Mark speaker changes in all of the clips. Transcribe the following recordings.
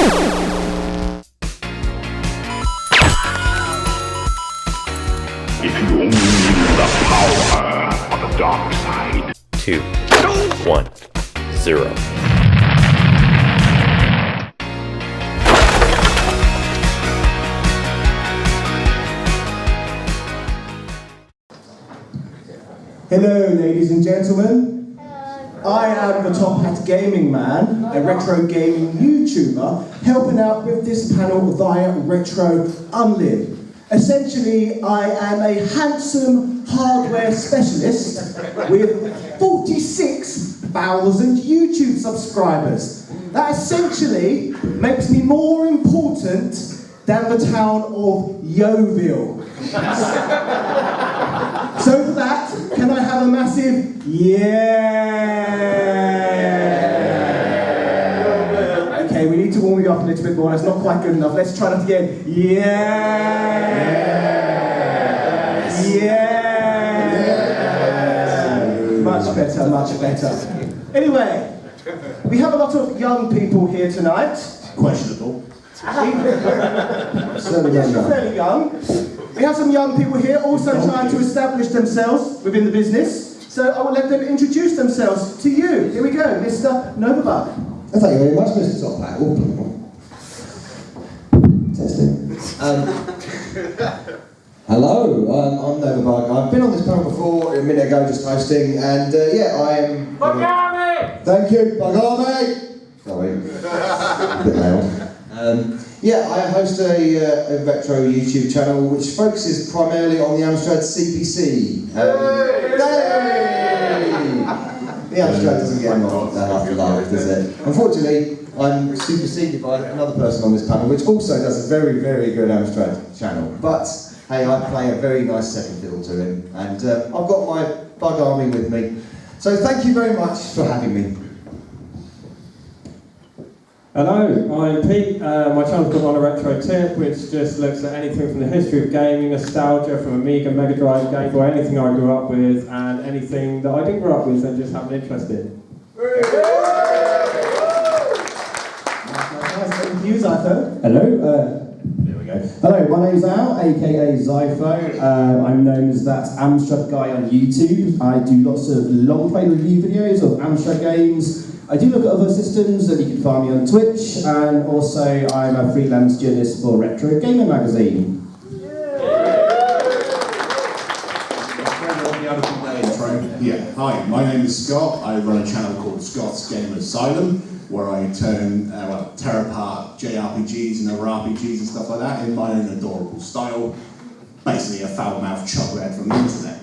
Speaker 1: If you only knew the power of the dark side.
Speaker 2: 2, 1, 0.
Speaker 3: Hello, ladies and gentlemen. I am the Top Hat Gaming Man, a retro gaming YouTuber, helping out with this panel via Retrounlim. Essentially, I am a handsome hardware specialist with 46,000 YouTube subscribers. That essentially makes me more important than the town of Yeovil. So for that, can I have a massive yeah? Okay, we need to warm you up a little bit more. That's not quite good enough. Let's try that again. Yeah! Yeah! Much better, much better. Anyway, we have a lot of young people here tonight.
Speaker 1: Questionable.
Speaker 3: Yes, you're fairly young. We have some young people here also trying to establish themselves within the business. So I will let them introduce themselves to you. Here we go, Mr. Novabug.
Speaker 4: Thank you very much, Mr. Top Hat. Testing. Hello, I'm Novabug. I've been on this panel before, a minute ago, just hosting, and yeah, I am...
Speaker 5: Bagami!
Speaker 4: Thank you, Bagami! Sorry, a bit loud. Yeah, I host a retro YouTube channel which focuses primarily on the Amstrad CPC. The Amstrad doesn't get enough love, does it? Unfortunately, I'm superseded by another person on this panel which also does a very, very good Amstrad channel. But hey, I play a very nice second fiddle to him, and I've got my bug army with me. So thank you very much for having me.
Speaker 5: Hello, I'm Pete. My channel's called Onaretrotip, which just looks at anything from the history of gaming, nostalgia from Amiga, Mega Drive, Game Boy, anything I grew up with, and anything that I didn't grow up with and just have an interest in.
Speaker 3: Thank you, Xyphoe.
Speaker 6: Hello, there we go. Hello, my name's Al, aka Xyphoe. I'm known as that Amstrad guy on YouTube. I do lots of long play review videos of Amstrad games. I do look at other systems, and you can find me on Twitch, and also I'm a freelance journalist for Retro Gamer magazine.
Speaker 1: Yeah, hi, my name is Scott. I run a channel called Scott's Game Asylum, where I tear apart JRPGs and other RPGs and stuff like that in my own adorable style. Basically a foul-mouthed chucklehead from the internet.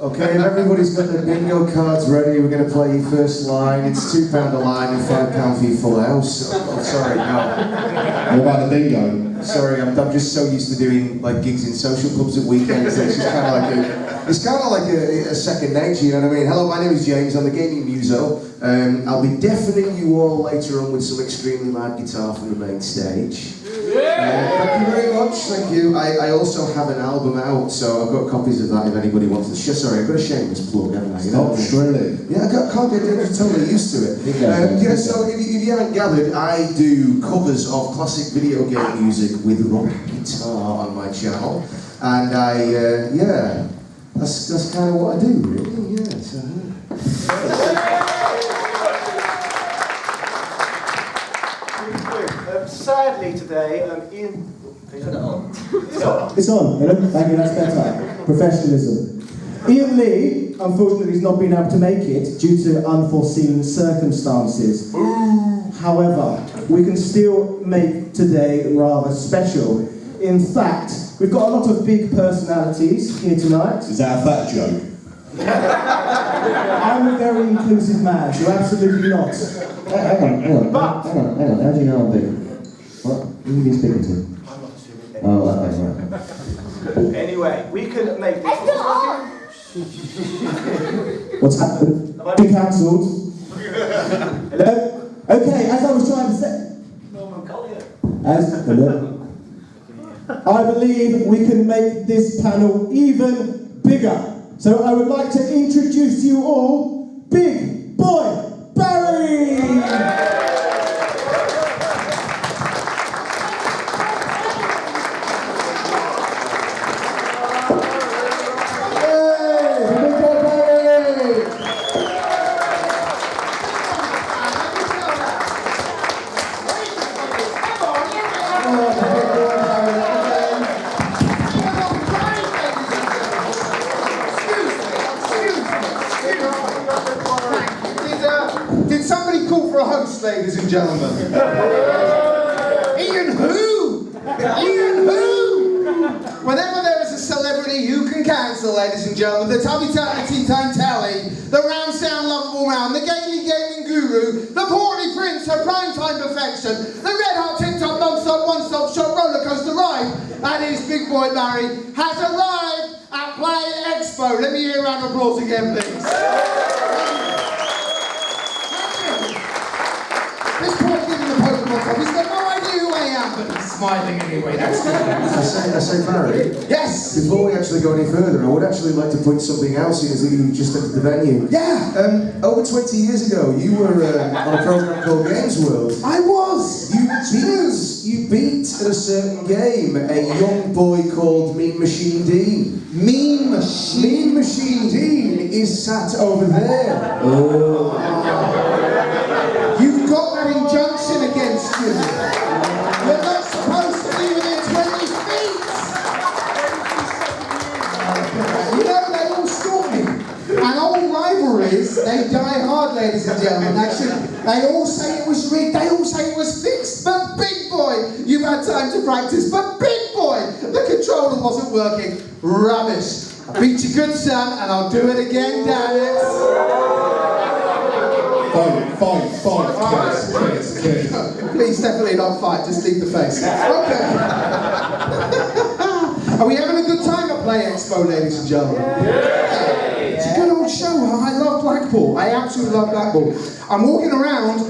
Speaker 4: Okay, if everybody's got their bingo cards ready, we're going to play your first line. It's £2 a line and £5 for your full house. Oh, sorry, no.
Speaker 1: What about the bingo?
Speaker 4: Sorry, I'm just so used to doing like gigs in social clubs at weekends. It's just kind of like a second nature, you know what I mean? Hello, my name is James. I'm the Gaming Muso. I'll be deafening you all later on with some extremely loud guitar from the main stage. Thank you very much, thank you. I also have an album out, so I've got copies of that if anybody wants to. Sorry, I've got a shameless plug, haven't I?
Speaker 1: Stop shrilling.
Speaker 4: Yeah, I can't get totally used to it. Yeah, so if you haven't gathered, I do covers of classic video game music with rock guitar on my channel, and yeah, that's kind of what I do, really. Yeah. So,
Speaker 3: Sadly today, Iain...
Speaker 6: It's on. Hello? Thank you, that's better. Professionalism. Iain Lee, unfortunately, has not been able to make it due to unforeseen circumstances. However, we can still make today rather special. In fact, we've got a lot of big personalities here tonight.
Speaker 1: Is that a fat joke?
Speaker 6: I'm a very inclusive man, so absolutely not. Hang on. How do you know I'm big? What? Who have you been speaking to?
Speaker 3: I'm not assuming anything.
Speaker 6: Oh, okay, right.
Speaker 3: Anyway, we can make this...
Speaker 6: What's happened? Have I been cancelled? Hello? Okay, as I was trying to say... Hello? I believe we can make this panel even bigger. So I would like to introduce you all Big Boy Barry!
Speaker 4: Did somebody call for a host, ladies and gentlemen? Iain who? Iain who? Whenever there is a celebrity who can cancel, ladies and gentlemen, the Tubby Tatty Time Tally, the round sound lovable man, the gaming guru, the portly prince of primetime perfection, the red hot TikTok non-stop one-stop shop roller coaster ride, that is Big Boy Barry, has arrived at Play Expo. Let me hear a round of applause again, please. This poor kid in the Pokemon top, he's got no idea who I am, but he's smiling anyway, that's good.
Speaker 7: I say, Barry.
Speaker 4: Yes!
Speaker 7: Before we actually go any further, I would actually like to point something out, seeing as you just entered the venue.
Speaker 4: Yeah!
Speaker 7: Over 20 years ago, you were on a program called Games World.
Speaker 4: I was!
Speaker 7: You beat at a certain game a young boy called Mean Machine Dean.
Speaker 4: Mean Machine?
Speaker 7: Mean Machine Dean is sat over there. Oh.
Speaker 4: You've got that injunction against you. You're not supposed to be within 20 feet. You know, they all stalk me. And old rivalries, they die hard, ladies and gentlemen. They all say it was rigged, they all say it was fixed. But Big Boy, you've had time to practice. But Big Boy, the controller wasn't working. Rubbish. I beat you good, son, and I'll do it again, damn it.
Speaker 1: Fight,
Speaker 4: Please, definitely not fight, just leave the face. Okay. Are we having a good time at Play Expo, ladies and gentlemen? Yeah. It's a good old show. I love Blackpool. I absolutely love Blackpool. I'm walking around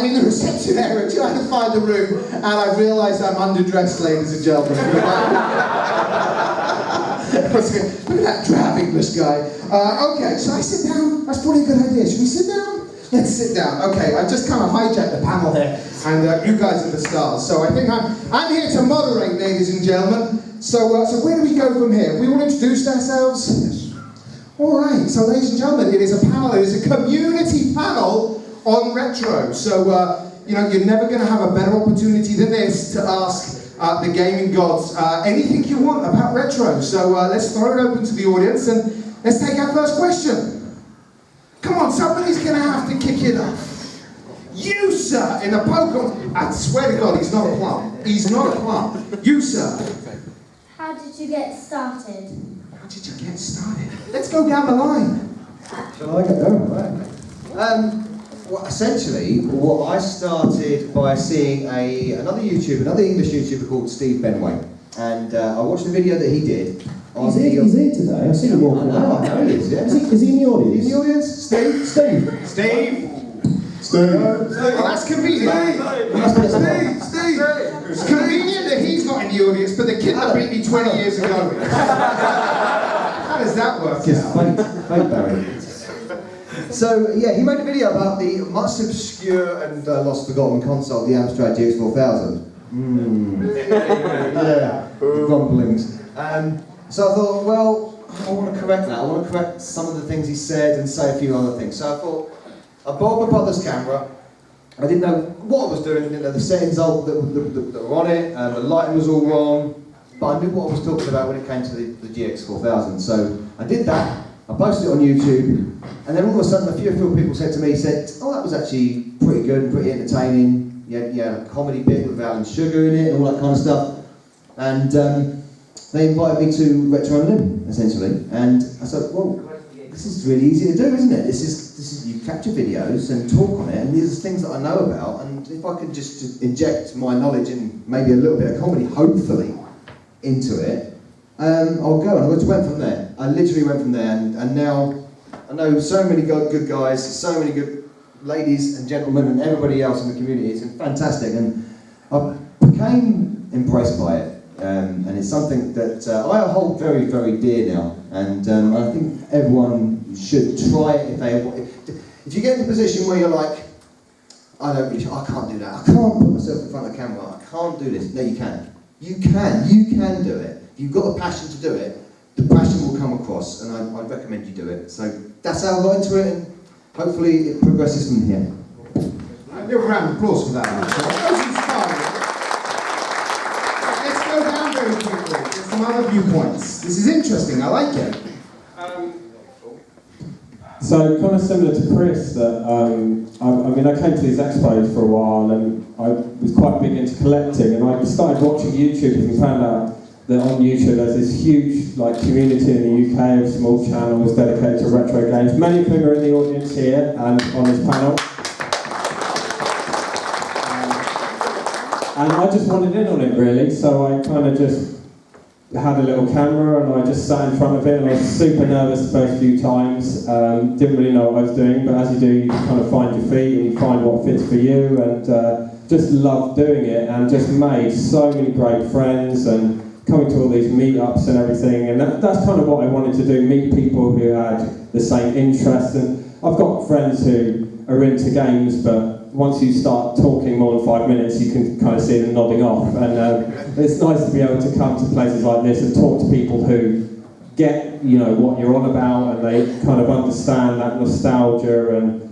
Speaker 4: in the reception area trying to find the room, and I realise I'm underdressed, ladies and gentlemen. Look at that drab English guy. Okay, shall I sit down? That's probably a good idea. Should we sit down? Let's sit down. Okay, I've just kind of hijacked the panel here, and you guys are the stars. So I think I'm here to moderate, ladies and gentlemen. So where do we go from here? We all introduced ourselves? Yes. All right. So, ladies and gentlemen, it is a panel. It is a community panel on retro. So you know, you're never going to have a better opportunity than this to ask the gaming gods anything you want about retro. So let's throw it open to the audience and let's take our first question. Come on, somebody's going to have to kick it off. You, sir, in a Pokemon... I swear to God, he's not a plum. He's not a plum. You, sir.
Speaker 8: How did you get started?
Speaker 4: How did you get started? Let's go down the line.
Speaker 6: Shall I get going? Right.
Speaker 9: Well, essentially, what I started by seeing another English YouTuber called Steve Benway. And I watched the video that he did.
Speaker 6: He's here today. I've seen him walking around.
Speaker 9: I know he is, yeah.
Speaker 6: Is he in the audience?
Speaker 9: In the audience? Steve?
Speaker 4: Steve. Oh, that's convenient. Steve. It's convenient that he's not in the audience, but the kid that beat me 20 years ago. How does that work?
Speaker 9: Just fake Barry. So, yeah, he made a video about the much obscure and lost forgotten console, the Amstrad GX4000. Yeah, rumblings. So I thought, well, I want to correct that. I want to correct some of the things he said and say a few other things. So I thought, I bought my brother's camera. I didn't know what I was doing. I didn't know the settings that were on it. The lighting was all wrong. But I knew what I was talking about when it came to the GX4000. So I did that. I posted it on YouTube. And then all of a sudden, a few people said to me, oh, that was actually pretty good and pretty entertaining. You had a comedy bit with Alan Sugar in it and all that kind of stuff. And they invited me to Retrounlim, essentially. And I said, well, this is really easy to do, isn't it? This is you capture videos and talk on it, and these are things that I know about. And if I could just inject my knowledge and maybe a little bit of comedy, hopefully, into it, I'll go. And I just went from there. I literally went from there, and now I know so many good guys, so many good ladies and gentlemen, and everybody else in the community. It's fantastic, and I became impressed by it. And it's something that I hold very, very dear now. And I think everyone should try it if you get in a position where you're like, I can't do that. I can't put myself in front of the camera. I can't do this. No, you can. You can do it. If you've got a passion to do it, the passion will come across, and I'd recommend you do it. So that's how I got into it, and hopefully it progresses from here.
Speaker 7: A little round of applause for that. That was inspiring. Let's go down very quickly. Get some other viewpoints. This is interesting. I like it.
Speaker 5: So kind of similar to Chris, that I came to these expos for a while, and I was quite big into collecting, and I started watching YouTubers and found out that on YouTube there's this huge community in the UK of small channels dedicated to retro games. Many of them are in the audience here and on this panel. And I just wanted in on it really, so I kind of just had a little camera and I just sat in front of it, and I was super nervous the first few times. Didn't really know what I was doing, but as you do, you kind of find your feet and you find what fits for you, and just loved doing it, and just made so many great friends, and coming to all these meetups and everything, and that's kind of what I wanted to do, meet people who had the same interests. And I've got friends who are into games, but once you start talking more than 5 minutes, you can kind of see them nodding off. And it's nice to be able to come to places like this and talk to people who get, what you're on about, and they kind of understand that nostalgia and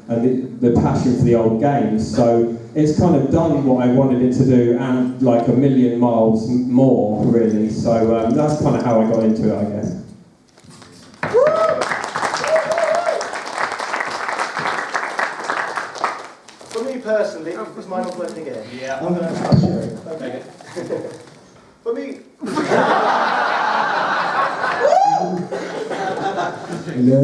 Speaker 5: the passion for the old games. So it's kind of done what I wanted it to do, and like a million miles more, really. So that's kind of how I got into it, I guess.
Speaker 3: For me personally, is mine not working again?
Speaker 9: Yeah.
Speaker 3: I'm going to try to share it. Okay. For me... Hello.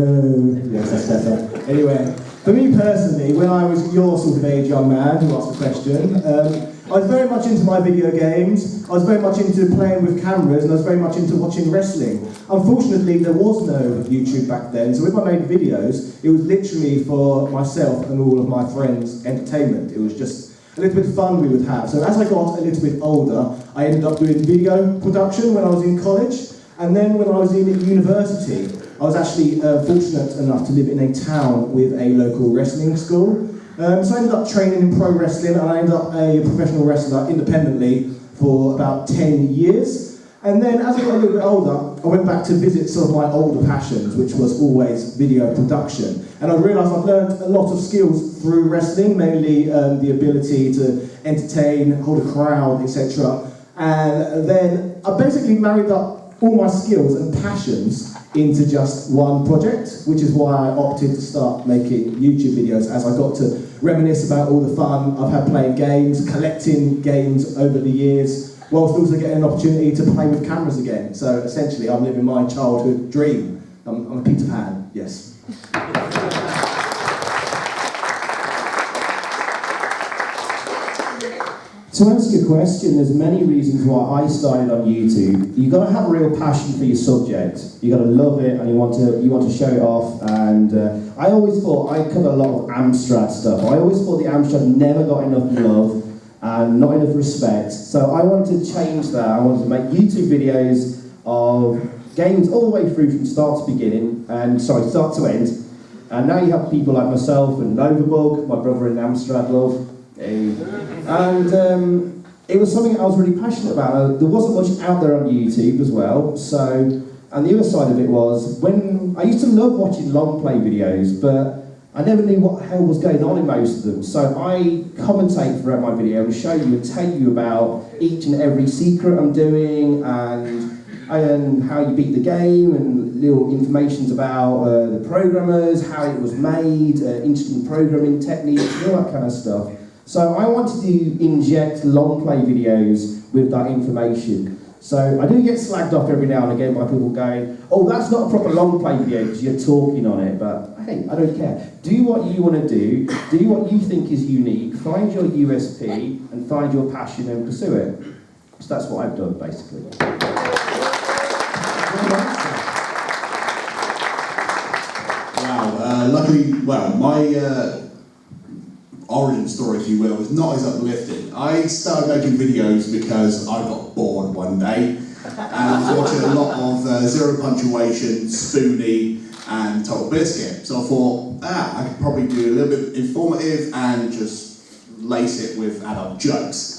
Speaker 3: Yes, that's better. Anyway, for me personally, when I was your sort of age young man who asked the question, I was very much into my video games, I was very much into playing with cameras, and I was very much into watching wrestling. Unfortunately, there was no YouTube back then, so if I made videos, it was literally for myself and all of my friends' entertainment. It was just a little bit of fun we would have. So as I got a little bit older, I ended up doing video production when I was in college, and then when I was in university, I was actually fortunate enough to live in a town with a local wrestling school. So I ended up training in pro wrestling, and I ended up a professional wrestler independently for about 10 years. And then as I got a little bit older, I went back to visit some of my older passions, which was always video production. And I realised I've learned a lot of skills through wrestling, mainly the ability to entertain, hold a crowd, etc. And then I basically married up all my skills and passions into just one project, which is why I opted to start making YouTube videos, as I got to reminisce about all the fun I've had playing games, collecting games over the years, whilst also getting an opportunity to play with cameras again. So essentially, I'm living my childhood dream. I'm a Peter Pan, yes.
Speaker 6: To answer your question, there's many reasons why I started on YouTube. You've got to have a real passion for your subject. You've got to love it, and you want to show it off. And I always thought, I covered a lot of Amstrad stuff. I always thought the Amstrad never got enough love and not enough respect. So I wanted to change that. I wanted to make YouTube videos of games all the way through from start to beginning, start to end. And now you have people like myself and Novabug, my brother in Amstrad love. And it was something I was really passionate about. There wasn't much out there on YouTube as well. So, and the other side of it was, when I used to love watching long play videos, but I never knew what the hell was going on in most of them. So I commentate throughout my video and show you and tell you about each and every secret I'm doing, and how you beat the game, and little informations about the programmers, how it was made, instant programming techniques, all that kind of stuff. So I wanted to inject long play videos with that information. So I do get slagged off every now and again by people going, oh, that's not a proper long play video because you're talking on it, but hey, I don't care. Do what you want to do what you think is unique, find your USP and find your passion and pursue it. So that's what I've done, basically.
Speaker 1: Wow, luckily, well, origin story, if you will, is not as uplifting. I started making videos because I got bored one day and I was watching a lot of Zero Punctuation, Spoonie and Total Biscuit. So I thought, I could probably do a little bit informative and just lace it with adult jokes.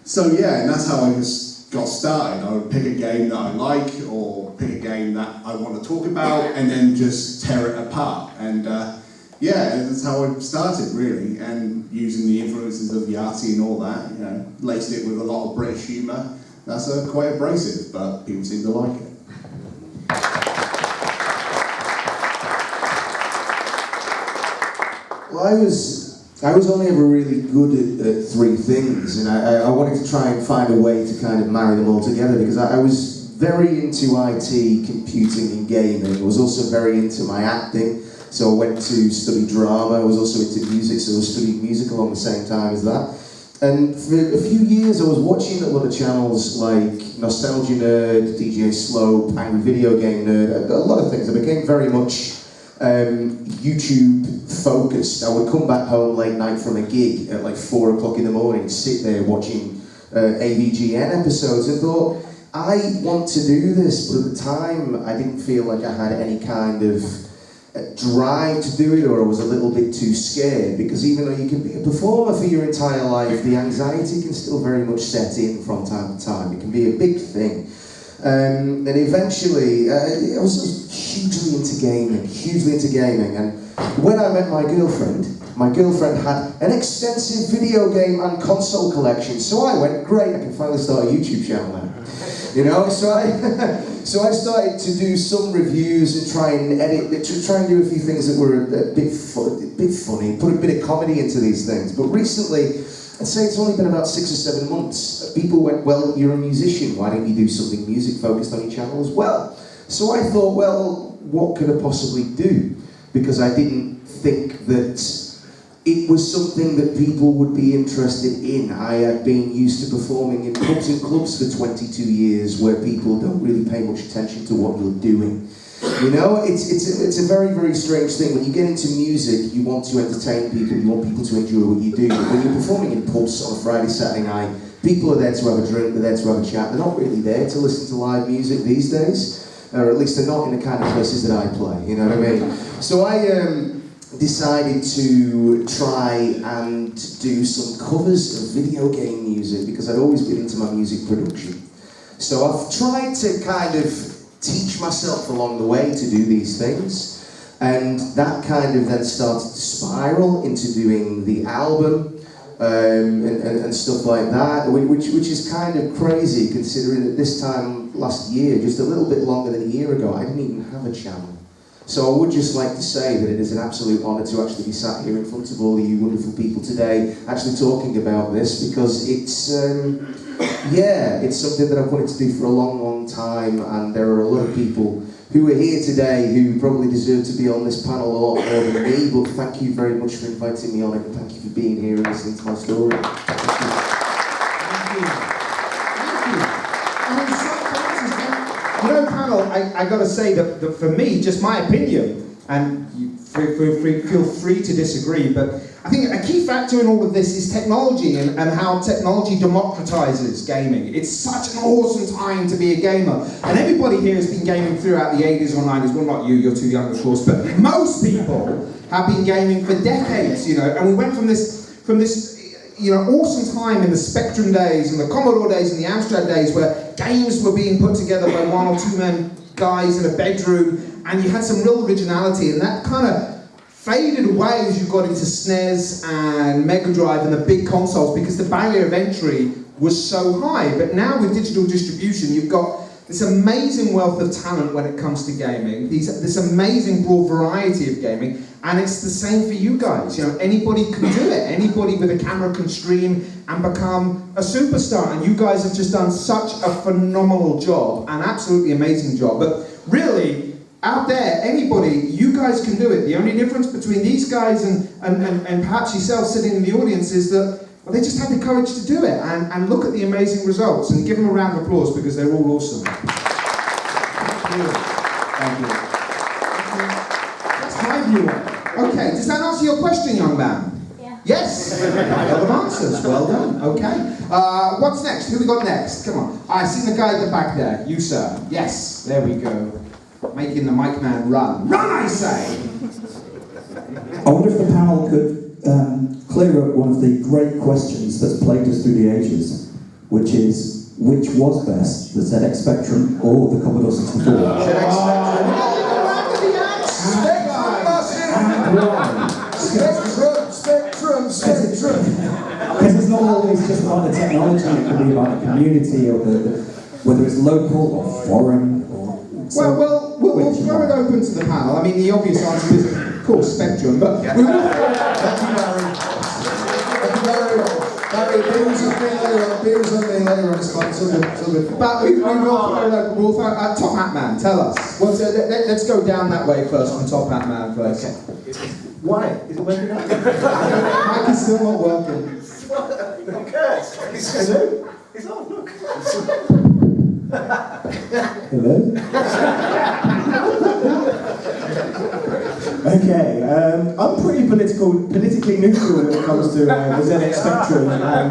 Speaker 1: So yeah, and that's how I just got started. I would pick a game that I like or pick a game that I want to talk about and then just tear it apart. And yeah, that's how I started really, and using the influences of Yahtzee and all that, you know, laced it with a lot of British humour. That's quite abrasive, but people seem to like it.
Speaker 4: Well, I was only ever really good at three things, and I wanted to try and find a way to kind of marry them all together, because I was very into IT, computing and gaming. I was also very into my acting, so I went to study drama. I was also into music, so I was studying music along the same time as that. And for a few years I was watching a lot of channels like Nostalgia Nerd, DJ Slope, Angry Video Game Nerd, a lot of things. I became very much YouTube focused. I would come back home late night from a gig at like 4 o'clock in the morning, sit there watching AVGN episodes and thought, I want to do this, but at the time I didn't feel like I had any kind of drive to do it, or I was a little bit too scared, because even though you can be a performer for your entire life, the anxiety can still very much set in from time to time. It can be a big thing. And eventually, I was hugely into gaming, and when I met my girlfriend had an extensive video game and console collection, so I went, great, I can finally start a YouTube channel now. You know, so I started to do some reviews and try and edit, try and do a few things that were a bit funny, put a bit of comedy into these things. But recently, I'd say it's only been about 6 or 7 months, people went, well, you're a musician, why don't you do something music focused on your channel as well? So I thought, well, what could I possibly do? Because I didn't think that it was something that people would be interested in. I had been used to performing in pubs and clubs for 22 years where people don't really pay much attention to what you're doing. You know, it's a very, very strange thing. When you get into music, you want to entertain people, you want people to enjoy what you do. But when you're performing in pubs on a Friday, Saturday night, people are there to have a drink, they're there to have a chat. They're not really there to listen to live music these days, or at least they're not in the kind of places that I play, you know what I mean? So I decided to try and do some covers of video game music, because I'd always been into my music production. So I've tried to kind of teach myself along the way to do these things, and that kind of then started to spiral into doing the album and stuff like that, which is kind of crazy considering that this time last year, just a little bit longer than a year ago, I didn't even have a channel. So I would just like to say that it is an absolute honour to actually be sat here in front of all of you wonderful people today, actually talking about this, because it's, yeah, it's something that I've wanted to do for a long, long time, and there are a lot of people who are here today who probably deserve to be on this panel a lot more than me, but thank you very much for inviting me on it, and thank you for being here and listening to my story.
Speaker 9: Thank you. You know, panel, I got to say that for me, just my opinion, and you feel free to disagree, but I think a key factor in all of this is technology and how technology democratizes gaming. It's such an awesome time to be a gamer. And everybody here has been gaming throughout the 80s or 90s. Well, not you, you're too young, of course, but most people have been gaming for decades, you know, and we went from this you know, awesome time in the Spectrum days and the Commodore days and the Amstrad days where games were being put together by 1 or 2 men guys in a bedroom, and you had some real originality, and that kind of faded away as you got into SNES and Mega Drive and the big consoles, because the barrier of entry was so high. But now with digital distribution, you've got this amazing wealth of talent when it comes to gaming, this amazing broad variety of gaming, and it's the same for you guys. You know, anybody can do it. Anybody with a camera can stream and become a superstar, and you guys have just done such a phenomenal job, an absolutely amazing job. But really, out there, anybody, you guys can do it. The only difference between these guys and perhaps yourself sitting in the audience is that, well, they just have the courage to do it, and look at the amazing results, and give them a round of applause because they're all awesome. Thank you. Thank you. That's my view on it. Okay, does that answer your question, young man?
Speaker 8: Yeah.
Speaker 7: Yes! A lot of answers. Well done. Okay. What's next? Who we got next? Come on. I see the guy at the back there. You, sir. Yes. There we go. Making the mic man run. Run, I say!
Speaker 10: I wonder if the panel could clear up one of the great questions that's plagued us through the ages, which is, which was best, the ZX Spectrum or the Commodore 64?
Speaker 7: ZX Spectrum. Spectrum.
Speaker 10: Because it's not always just about the technology, it can be about the community, or whether it's local or foreign.
Speaker 7: We'll throw it open to the panel. I mean, the obvious answer is, of course, Spectrum, but we will. Thank you, Barry. Thank you, Barry. Barry, beers on me later on. It's fine, it's all good. But we will throw it open. We'll throw Top Hat Man, tell us. Let's go down that way first, from Top Hat Man first.
Speaker 9: Okay.
Speaker 7: Why? Is it working now? Mic is still not working.
Speaker 9: Who cares? It's on, look.
Speaker 6: Hello? Okay, I'm pretty politically neutral when it comes to the ZX Spectrum and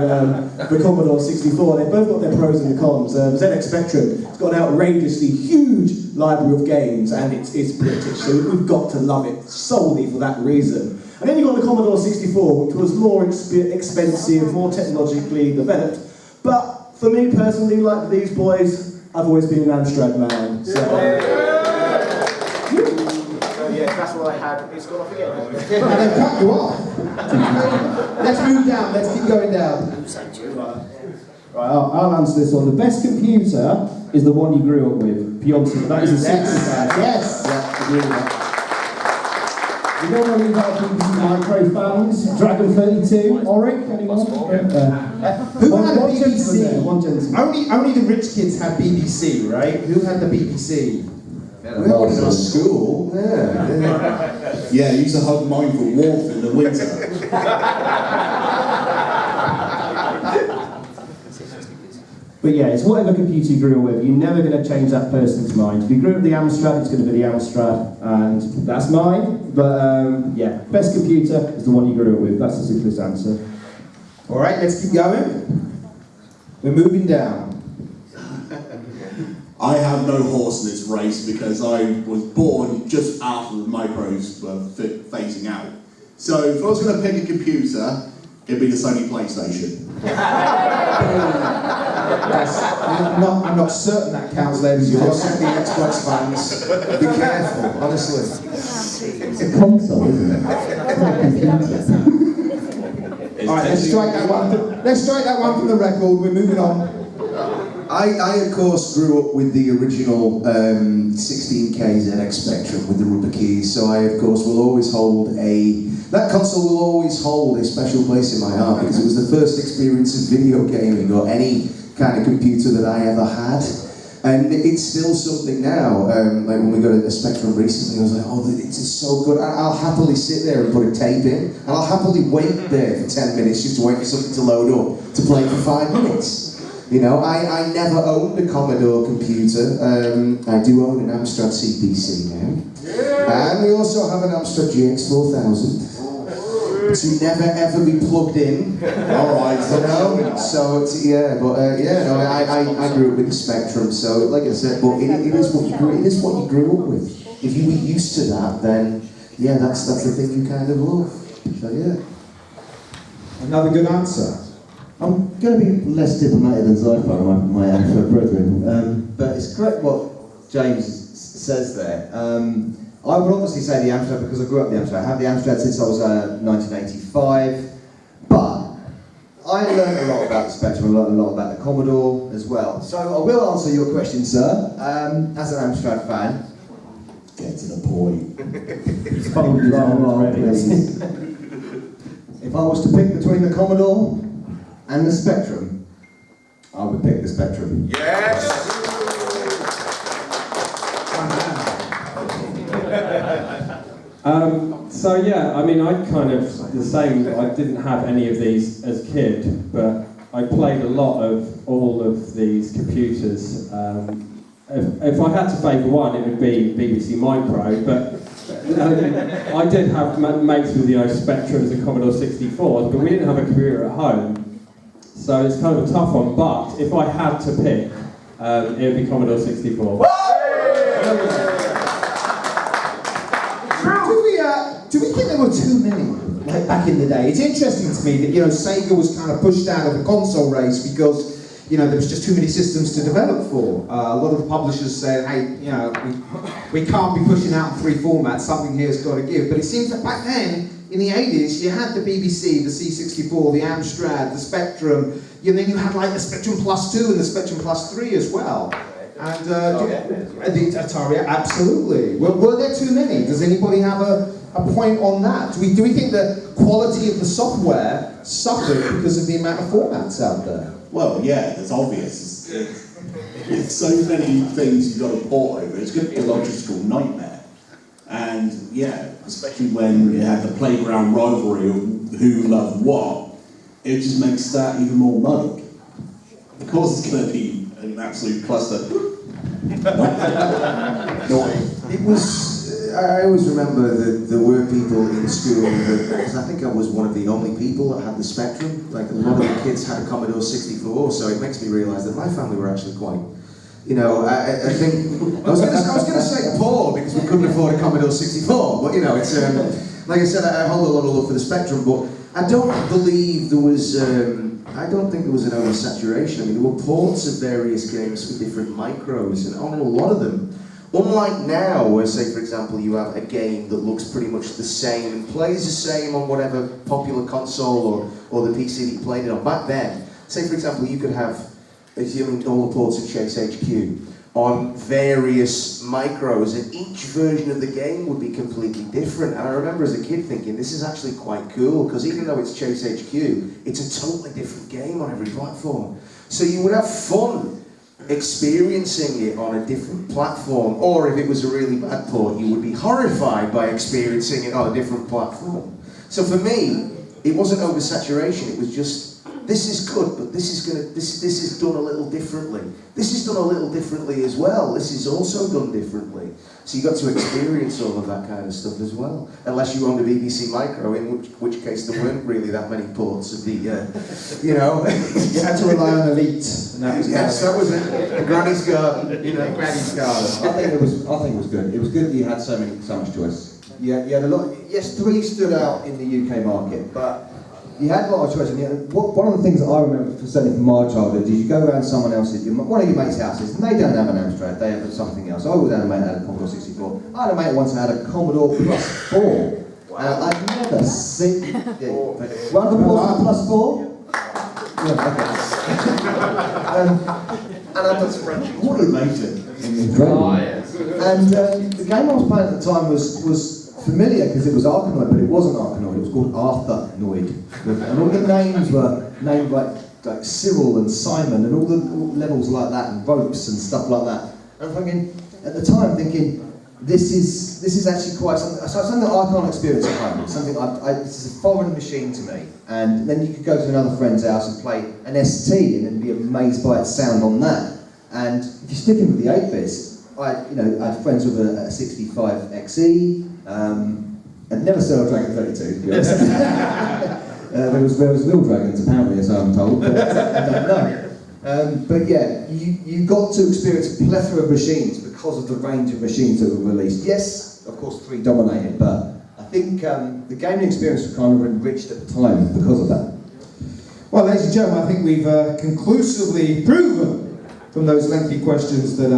Speaker 6: the Commodore 64. They've both got their pros and their cons. The ZX Spectrum has got an outrageously huge library of games, and it's British, so we've got to love it solely for that reason. And then you've got the Commodore 64, which was more expensive, more technologically developed. But for me personally, like these boys, I've always been an Amstrad man. So.
Speaker 9: Yeah, that's what I had. It's gone off again.
Speaker 7: And they've cut you off. Let's move down. Let's keep going down.
Speaker 6: Right, I'll answer this one. The best computer is the one you grew up with. Beyonce. That is a simple fact.
Speaker 7: Yes.
Speaker 6: Yeah, agree with that. You don't know any about micro fans? Dragon 32, Oric, anyone?
Speaker 7: Who had a BBC?
Speaker 6: One gentleman.
Speaker 7: Only the rich kids had BBC, right? Who had the BBC?
Speaker 4: We had one in our school. Yeah.
Speaker 1: Yeah, I used to hug mine for warmth in the winter.
Speaker 6: But yeah, it's whatever computer you grew up with. You're never going to change that person's mind. If you grew up with the Amstrad, it's going to be the Amstrad, and that's mine. But yeah, best computer is the one you grew up with. That's the simplest answer.
Speaker 7: All right, let's keep going. We're moving down.
Speaker 1: I have no horse in this race because I was born just after the micros were phasing out. So if I was going to pick a computer, it'd be the Sony PlayStation.
Speaker 7: I'm not certain that counts, ladies and gentlemen. The Xbox fans, be careful, honestly.
Speaker 10: It's a console, isn't it? It's not a computer.
Speaker 7: All right, let's strike that one. Let's strike that one from the record. We're moving on.
Speaker 4: I of course grew up with the original 16K ZX Spectrum with the rubber keys, so I of course will always hold that console will always hold a special place in my heart because it was the first experience of video gaming or any kind of computer that I ever had. And it's still something now, like when we got a Spectrum recently, I was like, oh, it's so good. I'll happily sit there and put a tape in, and I'll happily wait there for 10 minutes just to wait for something to load up to play for 5 minutes. You know, I never owned a Commodore computer. I do own an Amstrad CPC now. Yeah. And we also have an Amstrad GX4000. To never ever be plugged in.
Speaker 1: Alright,
Speaker 4: you know? So it's, yeah, but I grew up with the Spectrum, so like I said, but it is what you grew up with. If you were used to that, then yeah, that's the thing you kind of love. So yeah.
Speaker 7: Another good answer.
Speaker 11: I'm going to be less diplomatic than Xyphoe, my Amstrad brethren, but it's correct what James says there. I would obviously say the Amstrad because I grew up with the Amstrad. I have the Amstrad since I was 1985, but I learned a lot about the Spectrum, I learned a lot about the Commodore as well. So I will answer your question, sir, as an Amstrad fan.
Speaker 10: Get to the point.
Speaker 11: If I was to pick between the Commodore and the Spectrum, I would pick the Spectrum.
Speaker 9: Yes!
Speaker 5: So yeah, I mean, I kind of the same. I didn't have any of these as a kid, but I played a lot of all of these computers. If I had to favour one, it would be BBC Micro. But I did have mates with Spectrums and Commodore 64s, but we didn't have a computer at home, so it's kind of a tough one. But if I had to pick, it would be Commodore 64.
Speaker 7: Do we think there were too many, like back in the day? It's interesting to me that, Sega was kind of pushed out of the console race because, there was just too many systems to develop for. A lot of the publishers said, hey, we can't be pushing out in 3 formats, something here's got to give. But it seems that back then, in the 80s, you had the BBC, the C64, the Amstrad, the Spectrum, then you had like the Spectrum Plus 2 and the Spectrum Plus 3 as well. And the Atari, absolutely. Were there too many? Does anybody have a point on that? Do we think the quality of the software suffered because of the amount of formats out there?
Speaker 1: Well, yeah, it's obvious. It's so many things you've got to port over. It's going to be a logistical nightmare. And yeah, especially when you have the playground rivalry of who loved what, it just makes that even more muddy. Of course, it's going to be an absolute cluster.
Speaker 4: It was. I always remember that there were people in school because I think I was one of the only people that had the Spectrum. Like a lot of the kids had a Commodore 64, so it makes me realise that my family were actually quite. I think I was going to say poor because we couldn't afford a Commodore 64, but it's like I said, I hold a lot of love for the Spectrum, but I don't believe there was. I don't think there was an oversaturation. I mean, there were ports of various games for different micros, and on a lot of them. Unlike now, where, say, for example, you have a game that looks pretty much the same and plays the same on whatever popular console or the PC that you played it on. Back then, say, for example, you could have all the ports of Chase HQ on various micros, and each version of the game would be completely different. And I remember as a kid thinking, this is actually quite cool, because even though it's Chase HQ, it's a totally different game on every platform. So you would have fun experiencing it on a different platform, or if it was a really bad port, you would be horrified by experiencing it on a different platform. So for me, it wasn't oversaturation, it was just, this is good, but this is done a little differently. This is done a little differently as well. This is also done differently. So you got to experience all of that kind of stuff as well. Unless you owned a BBC Micro, in which case there weren't really that many ports of the,
Speaker 7: You had to rely on Elite. And that was
Speaker 4: that was it. Granny's Garden.
Speaker 7: Granny's Garden.
Speaker 11: I think it was good. It was good that you had so much choice. Yeah, you had a lot. Yes, 3 stood out in the UK market, but you had a lot of choice. And one of the things that I remember, certainly from my childhood, is you go around someone else's, one of your mates' houses, and they don't have an Amstrad, they have something else. I always had a mate that had a Commodore 64. I had a mate once that had a Commodore Plus 4. I'd never seen. Round of applause for Plus 4. Yeah, okay. And I thought, what a mate. And the game I was playing at the time was familiar because it was Arkanoid, but it wasn't Arkanoid, it was called Arthur-noid. And all the names were named like Cyril and Simon and all the levels like that and ropes and stuff like that. And I'm thinking, at the time, this is actually quite something that I can't experience at home. It's something this is a foreign machine to me. And then you could go to another friend's house and play an ST and then be amazed by its sound on that. And if you stick in with the 8-bits, I had friends with a 65 XE. I'd never sell a Dragon 32, to be honest. there was real dragons, apparently, as I'm told, but I don't know. But yeah, you got to experience a plethora of machines because of the range of machines that were released. Yes, of course, 3 dominated, but I think the gaming experience was kind of enriched at the time because of that.
Speaker 7: Well, ladies and gentlemen, I think we've conclusively proven from those lengthy questions that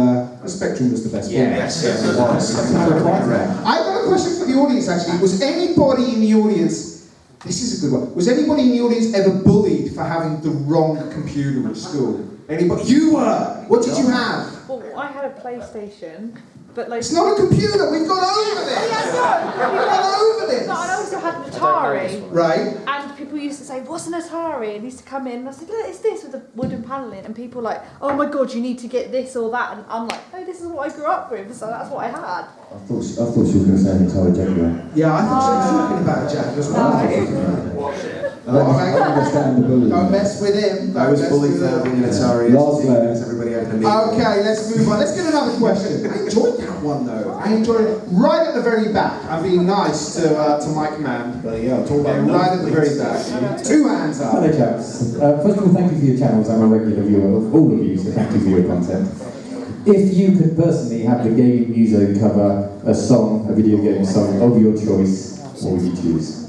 Speaker 7: the Spectrum was the best one.
Speaker 4: Yes, it was.
Speaker 7: I've got a question for the audience, actually. Was anybody in the audience, this is a good one, was anybody in the audience ever bullied for having the wrong computer at school? Anybody? You were! What did you have?
Speaker 12: Well, I had a PlayStation, but like...
Speaker 7: It's not a computer, we've gone over this! We've gone over this!
Speaker 12: No, I also had an Atari.
Speaker 7: Right.
Speaker 12: And people used to say, what's an Atari? And used to come in, and I said, look, it's this with the wooden panelling. And people like, oh my god, you need to get this or that. And I'm like, no, this is what I grew up with, so that's what I had.
Speaker 11: I thought she was going to say an Atari Jaguar.
Speaker 7: Yeah, I thought she was talking about a Jaguar as well. Understand the bullying.
Speaker 4: Don't mess with him. I was bullied for having an Atari. Everybody had an Amiga.
Speaker 7: Okay, let's move on. Let's get another question. I enjoyed that one though. I enjoyed it right at the very back. I'm being nice to Mike Mann.
Speaker 1: But yeah, talk about
Speaker 7: Right at the very back. 2 hands up.
Speaker 13: Hello chaps. First of all, thank you for your channels. I'm a regular viewer of all of you, so thank you for your content. If you could personally have the Gaming Muso cover a song, a video game song of your choice, what would you choose?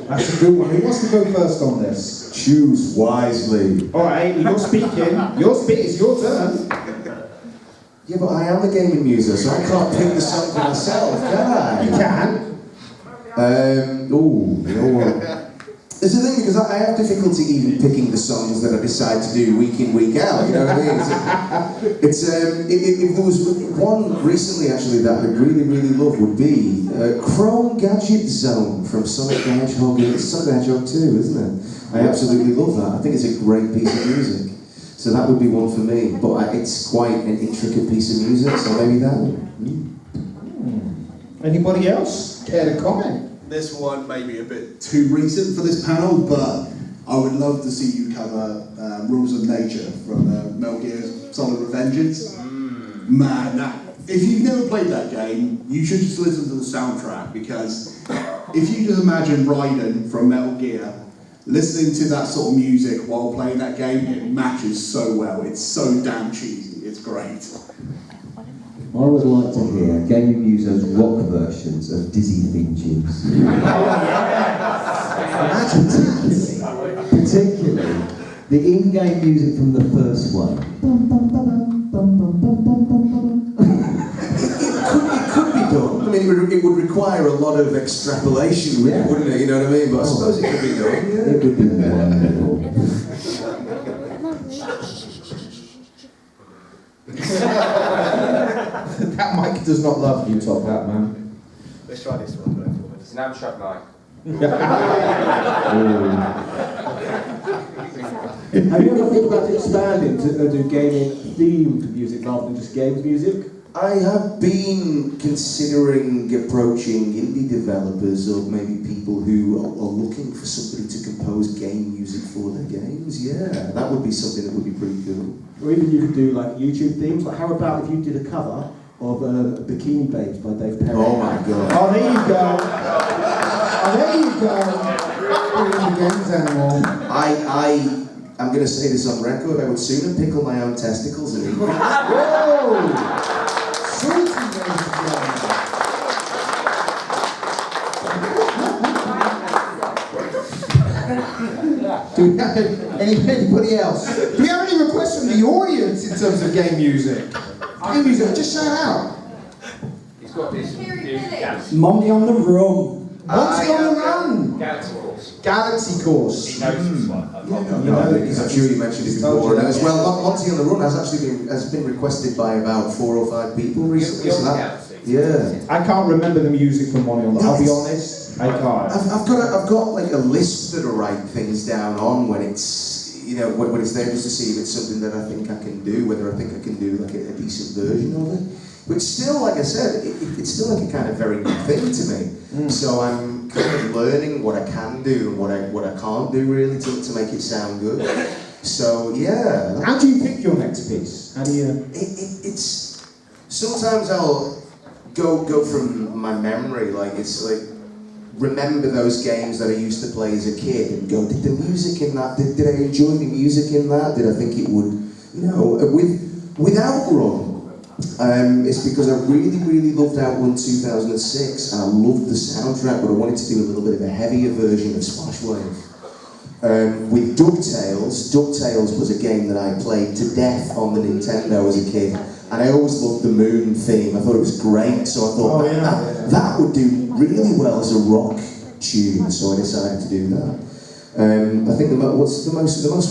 Speaker 7: That's a good one. Who wants to go first on this?
Speaker 4: Choose wisely.
Speaker 7: Alright, you're speaking. It's your turn.
Speaker 4: Yeah, but I am the Gaming Muso, so I can't pick the song for myself, can I?
Speaker 7: You can.
Speaker 4: You know what? It's the thing, because I have difficulty even picking the songs that I decide to do week in, week out, you know what I mean? If there was one recently, actually, that I really, really love would be Chrome Gadget Zone from Sonic the Hedgehog. It's Sonic the Hedgehog 2, isn't it? I absolutely love that. I think it's a great piece of music. So that would be one for me, but it's quite an intricate piece of music, so maybe that one.
Speaker 7: Anybody else care to comment?
Speaker 1: This one may be a bit too recent for this panel, but I would love to see you cover Rules of Nature from Metal Gear Solid Revengeance. Man, if you've never played that game, you should just listen to the soundtrack, because if you just imagine Raiden from Metal Gear listening to that sort of music while playing that game, it matches so well. It's so damn cheesy. It's great.
Speaker 11: I would like to hear Gaming Muso's rock versions of Dizzy theme tunes. Particularly the in-game music from the first one.
Speaker 4: It could be done. I mean, it would require a lot of extrapolation, wouldn't it? You know what I mean? But I suppose it could be done. Yeah.
Speaker 11: It would be wonderful.
Speaker 7: That mic does not love you, Top Hat Man.
Speaker 9: Let's try this one.
Speaker 14: It's an abstract mic.
Speaker 3: Have you ever thought about expanding to do gaming themed music rather than just games music?
Speaker 4: I have been considering approaching indie developers or maybe people who are looking for somebody to compose game music for their games. Yeah, that would be something that would be pretty cool.
Speaker 3: Or even you could do like YouTube themes. Like how about if you did a cover of Bikini Babes by Dave Perry?
Speaker 4: Oh my god.
Speaker 7: Oh, there you go. Oh, there you go. Brilliant games, animal.
Speaker 4: I'm going to say this on record. I would sooner pickle my own testicles than eat them.
Speaker 7: Whoa! Do we have anybody else? Do we have any requests from the audience in terms of game music? Game music, just shout out.
Speaker 14: He's got this new
Speaker 6: Monty on the Run.
Speaker 7: Monty on the Run.
Speaker 14: Galaxy Course.
Speaker 7: Galaxy Course.
Speaker 14: He knows this one.
Speaker 4: Because I'm sure you mentioned it before. And as well, Monty on the Run has been requested by about 4 or 5 people recently. So that,
Speaker 7: I can't remember the music from Monty on the Run. I'll be honest, I can't.
Speaker 4: I've got like a list that I write things down on when it's, you know, when it's there, just to see if it's something that I think I can do, whether I think I can do like a decent version of it. But still, like I said, it's still like a kind of very new thing to me. So I'm kind of learning what I can do and what I can't do really to make it sound good. So yeah.
Speaker 7: How do you pick your next piece? How do you?
Speaker 4: It's sometimes I'll go from my memory, like it's like remember those games that I used to play as a kid and go, did the music in that? Did I enjoy the music in that? Did I think it would? You know, with Outrun. It's because I really loved Outrun 2006 and I loved the soundtrack, but I wanted to do a little bit of a heavier version of Splash Wave. With DuckTales was a game that I played to death on the Nintendo as a kid, and I always loved the Moon theme. I thought it was great, so I thought that would do really well as a rock tune, so I decided to do that. I think the most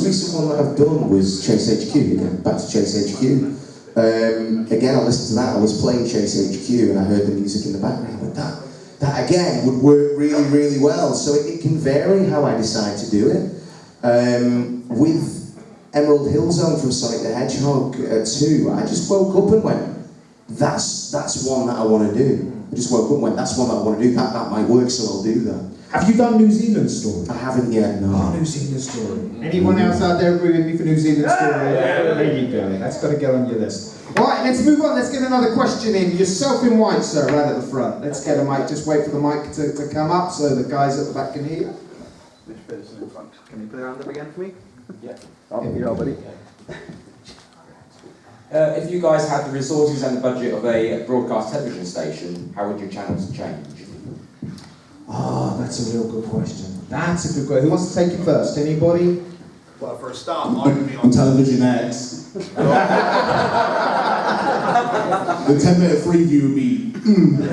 Speaker 4: recent one that I've done was Chase HQ. Again, back to Chase HQ. Again, I listened to that. I was playing Chase HQ and I heard the music in the background. But that again would work really well. So it can vary how I decide to do it. With Emerald Hill Zone from Sonic the Hedgehog 2, I just woke up and went, that's one that I want to do. I just woke up and went, that's one that I want to do, that might work, so I'll do that.
Speaker 7: Have you done New Zealand story?
Speaker 4: I haven't yet, no.
Speaker 7: Oh, New Zealand story. Anyone else out there agree with me for New Zealand story? There you go. That's got to go on your list. All right, let's move on. Let's get another question in. Yourself in white, sir, right at the front. Let's get a mic. Just wait for the mic to come up so the guys at the back can hear you.
Speaker 15: Which person in front? Can you put your hand up again for me?
Speaker 14: Yeah.
Speaker 15: Oh, here you are, buddy.
Speaker 16: If you guys had the resources and the budget of a broadcast television station, how would your channels change?
Speaker 7: Oh, that's a real good question. That's a good question. Who wants to take it first? Anybody?
Speaker 1: Well, for a start, I would be on Television X. The 10-minute preview would be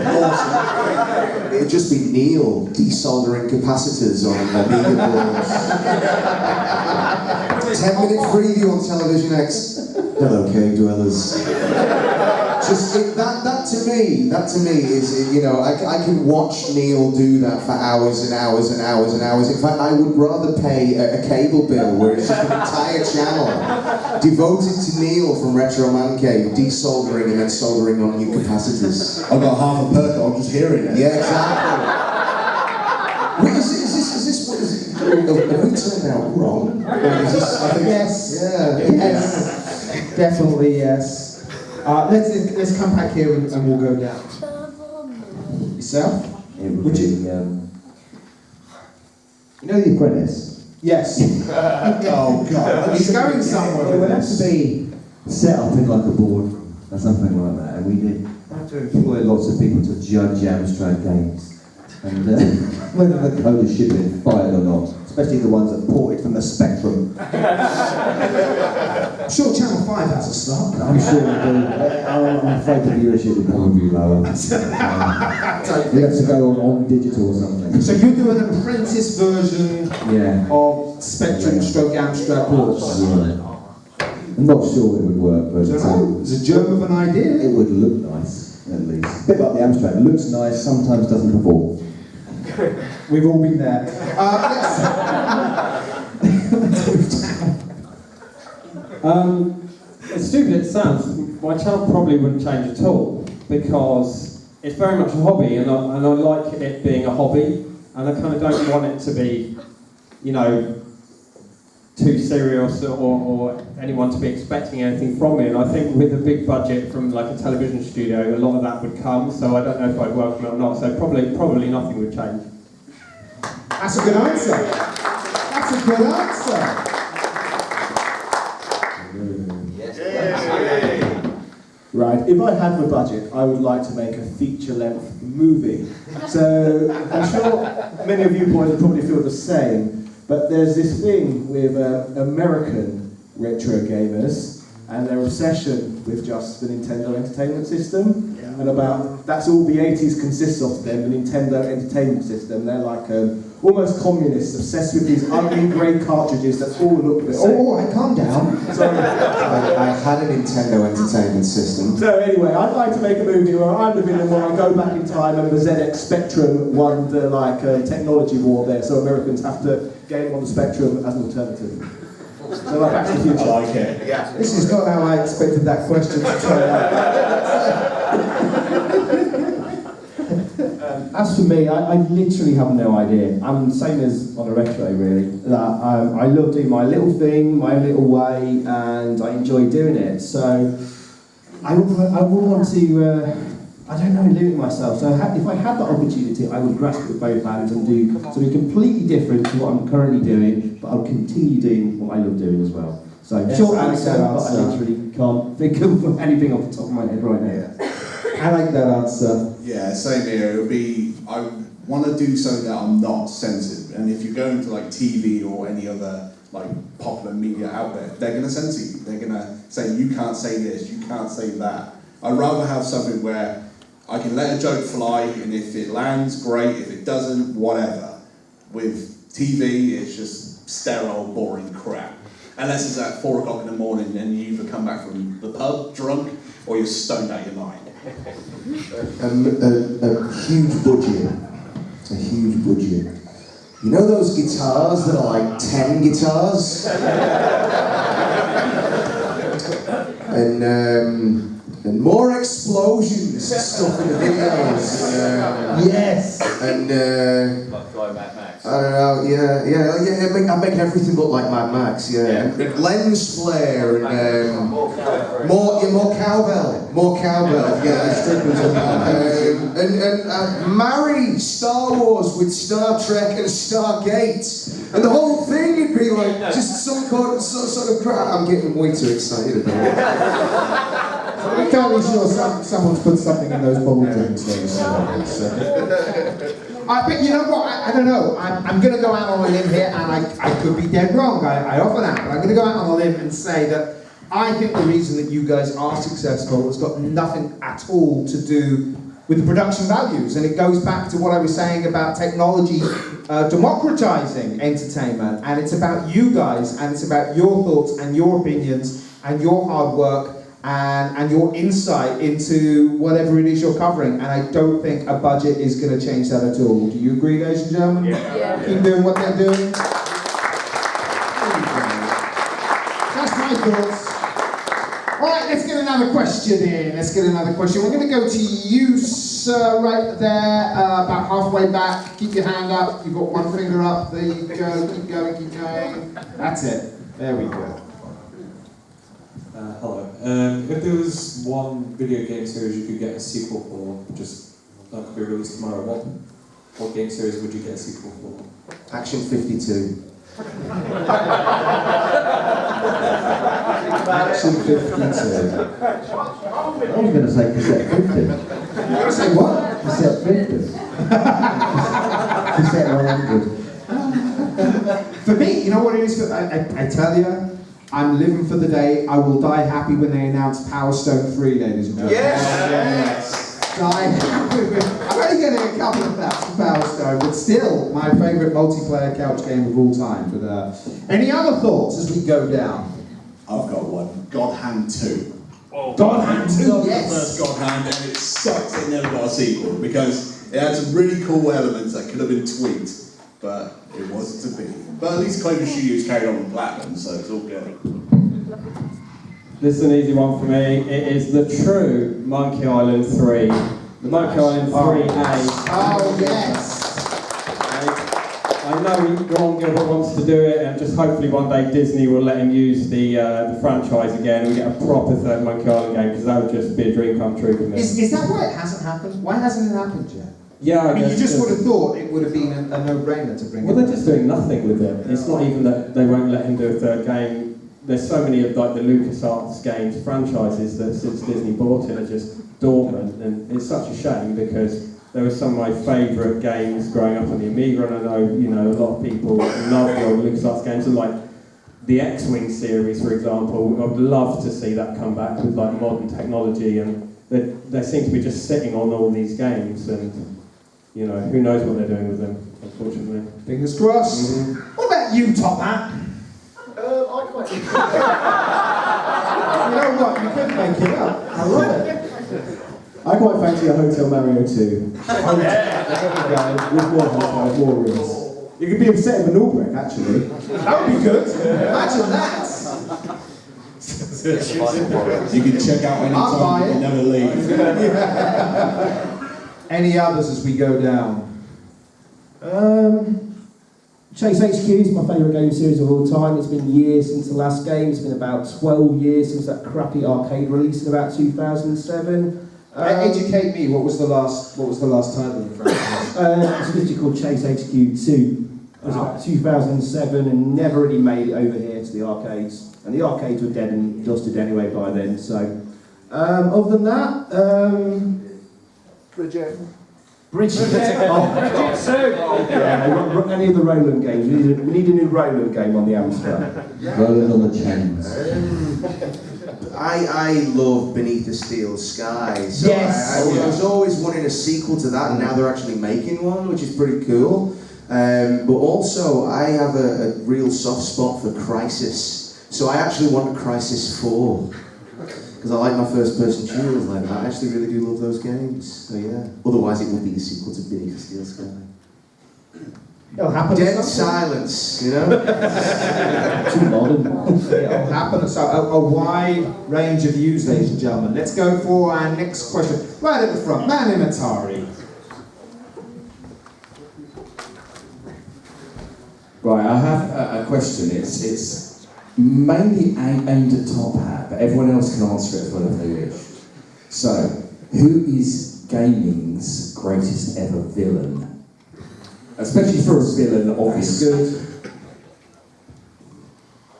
Speaker 4: awesome. It would just be Neil desoldering capacitors on Amiga boards. 10-minute preview on Television X. Hello, cave dwellers. Just that to me is, you know, I can watch Neil do that for hours and hours and hours and hours. In fact, I would rather pay a cable bill where it's just an entire channel devoted to Neil from Retro Man Cave desoldering and then soldering on new capacitors.
Speaker 1: I've got half a perk on just hearing it.
Speaker 4: Yeah, exactly. Wait, is this what is it? Have we turned out wrong?
Speaker 7: Yes.
Speaker 4: Yeah.
Speaker 7: Yes. Definitely yes. Let's come back here and we'll go down. Yourself?
Speaker 11: It would be, you know The Apprentice?
Speaker 7: Yes.
Speaker 1: Oh God.
Speaker 7: He's going somewhere.
Speaker 11: It would have to be set up in like a boardroom or something like that, and we did have to employ lots of people to judge Amstrad games. And whether the code should have been fired or not, especially the ones that ported from the Spectrum.
Speaker 7: I'm sure Channel 5 has a start.
Speaker 11: I'm sure we do. I'm afraid the viewership would probably be lower. We have to go on digital or something.
Speaker 7: So you do an apprentice version of Spectrum stroke Amstrad ports.
Speaker 11: Yeah. I'm not sure it would work, but
Speaker 7: it's a germ of an idea.
Speaker 11: It would look nice, at least. A bit like the Amstrad. It looks nice, sometimes doesn't perform.
Speaker 7: We've all been there.
Speaker 5: As stupid as it sounds, my channel probably wouldn't change at all because it's very much a hobby, and I like it being a hobby, and I kind of don't want it to be, you know, too serious or anyone to be expecting anything from me. And I think with a big budget from like a television studio, a lot of that would come. So I don't know if I'd welcome it or not. So probably nothing would change.
Speaker 7: That's a good answer. That's a good answer.
Speaker 3: Right, if I had the budget, I would like to make a feature-length movie. So I'm sure many of you boys will probably feel the same, but there's this thing with American retro gamers and their obsession with just the Nintendo Entertainment System. And about, that's all the 80s consists of to them, the Nintendo Entertainment System. They're like almost communists, obsessed with these ugly grey cartridges that all look the same.
Speaker 7: Oh, I calm down.
Speaker 3: Sorry.
Speaker 4: I had a Nintendo Entertainment System.
Speaker 3: So anyway, I'd like to make a movie where I'm the villain, where I go back in time and the ZX Spectrum won the technology war there, so Americans have to game on the Spectrum as an alternative. So like Back to the Future.
Speaker 1: I like it.
Speaker 7: Yeah. This is not how I expected that question to turn out.
Speaker 6: As for me, I literally have no idea. I'm the same as Onaretro, really. That I love doing my little thing, my little way, and I enjoy doing it. So I would want to, I don't know, limit myself. So if I had that opportunity, I would grasp it with both hands and do something completely different to what I'm currently doing, but I'll continue doing what I love doing as well. So short answer, but I literally can't think of anything off the top of my head right now.
Speaker 7: I like that answer.
Speaker 1: Yeah, same here. It would be, I want to do something that I'm not censored. And if you go into like TV or any other like popular media outlet, they're going to censor you. They're going to say, you can't say this, you can't say that. I'd rather have something where I can let a joke fly, and if it lands, great. If it doesn't, whatever. With TV, it's just sterile, boring crap. Unless it's at 4 o'clock in the morning and you either come back from the pub drunk or you're stoned out of your mind.
Speaker 4: A huge budget. A huge budget. You know those guitars that are like 10 guitars? And And more explosions and stuff in the videos.
Speaker 9: Yes!
Speaker 4: And
Speaker 14: Like Mad Max.
Speaker 4: I don't know, yeah. I make everything look like Mad Max, yeah. And lens flare and more cowbell, yeah. Strippers and marry Star Wars with Star Trek and Stargate, and the whole thing would be like just some sort of crap. I'm getting way too excited about it.
Speaker 7: I'm fairly sure someone's put something in those bubble drinks. But you know what? I don't know. I'm going to go out on a limb here, and I could be dead wrong. I often am, but I'm going to go out on a limb and say that I think the reason that you guys are successful has got nothing at all to do with the production values, and it goes back to what I was saying about technology democratizing entertainment, and it's about you guys, and it's about your thoughts and your opinions and your hard work and your insight into whatever it is you're covering, and I don't think a budget is going to change that at all. Do you agree, ladies and gentlemen?
Speaker 12: Yeah.
Speaker 7: Keep doing what they're doing. That's my thoughts. All right, let's get another question in. We're going to go to you, sir, right there, about halfway back. Keep your hand up. You've got one finger up. There you go. Keep going. That's it. There we go.
Speaker 17: Hello. If there was one video game series you could get a sequel for, just that could be released tomorrow, what game series would you get a sequel for?
Speaker 4: Action 52.
Speaker 11: Action 52. I was going to say cassette 50.
Speaker 7: You're going to say what?
Speaker 11: Cassette 50. Cassette 100.
Speaker 7: For me, you know what it is? I tell you, I'm living for the day. I will die happy when they announce Power Stone 3, ladies and gentlemen.
Speaker 4: Yes!
Speaker 7: Die happy with. I'm only getting a couple of laps from Power Stone, but still my favourite multiplayer couch game of all time. But any other thoughts as we go down?
Speaker 1: I've got one. God Hand 2.
Speaker 7: God Hand 2,
Speaker 1: Loved
Speaker 7: yes!
Speaker 1: the first God Hand, and it sucks it never got a sequel because it had some really cool elements that could have been tweaked, but it wasn't to be. But at least Clover Studios carried on with Platinum, so it's all good.
Speaker 5: This is an easy one for me. It is the true Monkey Island 3. The Monkey Island 3A.
Speaker 7: Oh, yes!
Speaker 5: I know Ron Gilbert wants to do it, and just hopefully one day Disney will let him use the franchise again and we get a proper third Monkey Island game, because that would just be a dream come true for me.
Speaker 7: Is that why it hasn't happened? Why hasn't it happened yet?
Speaker 5: Yeah,
Speaker 7: I mean,
Speaker 5: guess
Speaker 7: you just would have thought it would have been a no-brainer to bring it.
Speaker 5: Well, they're just doing nothing with it. It's not even that they won't let him do a third game. There's so many of like the LucasArts games franchises that since Disney bought it are just dormant, and it's such a shame because they were some of my favourite games growing up on the Amiga, and I know a lot of people love the old LucasArts games, and like the X-Wing series, for example. I would love to see that come back with like modern technology, and they seem to be just sitting on all these games, and who knows what they're doing with them, unfortunately.
Speaker 7: Fingers crossed. What about you, Top Hat?
Speaker 3: I quite.
Speaker 7: You know what? You couldn't make it up. I love it.
Speaker 3: I quite fancy a Hotel Mario 2. With more rooms. You could be upset with an Albrecht, actually.
Speaker 7: That would be good. Imagine that.
Speaker 1: You can check out any
Speaker 7: I'll buy
Speaker 1: time, you
Speaker 7: it.
Speaker 1: can never leave.
Speaker 7: Any others as we go down?
Speaker 3: Chase HQ is my favourite game series of all time. It's been years since the last game. It's been about 12 years since that crappy arcade release in about 2007.
Speaker 7: Educate me. What was the last title of the franchise?
Speaker 3: It's literally called Chase HQ 2. It was about 2007 and never really made it over here to the arcades. And the arcades were dead and dusted anyway by then. So, other than that,
Speaker 7: Bridget.
Speaker 3: Yeah, any of the Roland games. We need a new Roland game on the Amstrad.
Speaker 11: Roland on the chains.
Speaker 4: I love Beneath the Steel Sky. So
Speaker 7: Yes!
Speaker 4: I was always wanting a sequel to that, and now they're actually making one, which is pretty cool. But also, I have a real soft spot for Crysis. So I actually want a Crysis 4. Because I like my first-person shooters like that. I actually really do love those games. So yeah. Otherwise, it would be the sequel to Beneath the Steel Sky.
Speaker 7: It'll happen.
Speaker 4: Dead silence, you know?
Speaker 10: Too modern.
Speaker 7: It'll happen. So a wide range of views, ladies and gentlemen. Let's go for our next question. Right at the front, man in Atari.
Speaker 18: Right, I have a question. It's mainly aimed at Top Hat, but everyone else can answer it whatever they wish. So, who is gaming's greatest ever villain? Especially for a villain, obviously.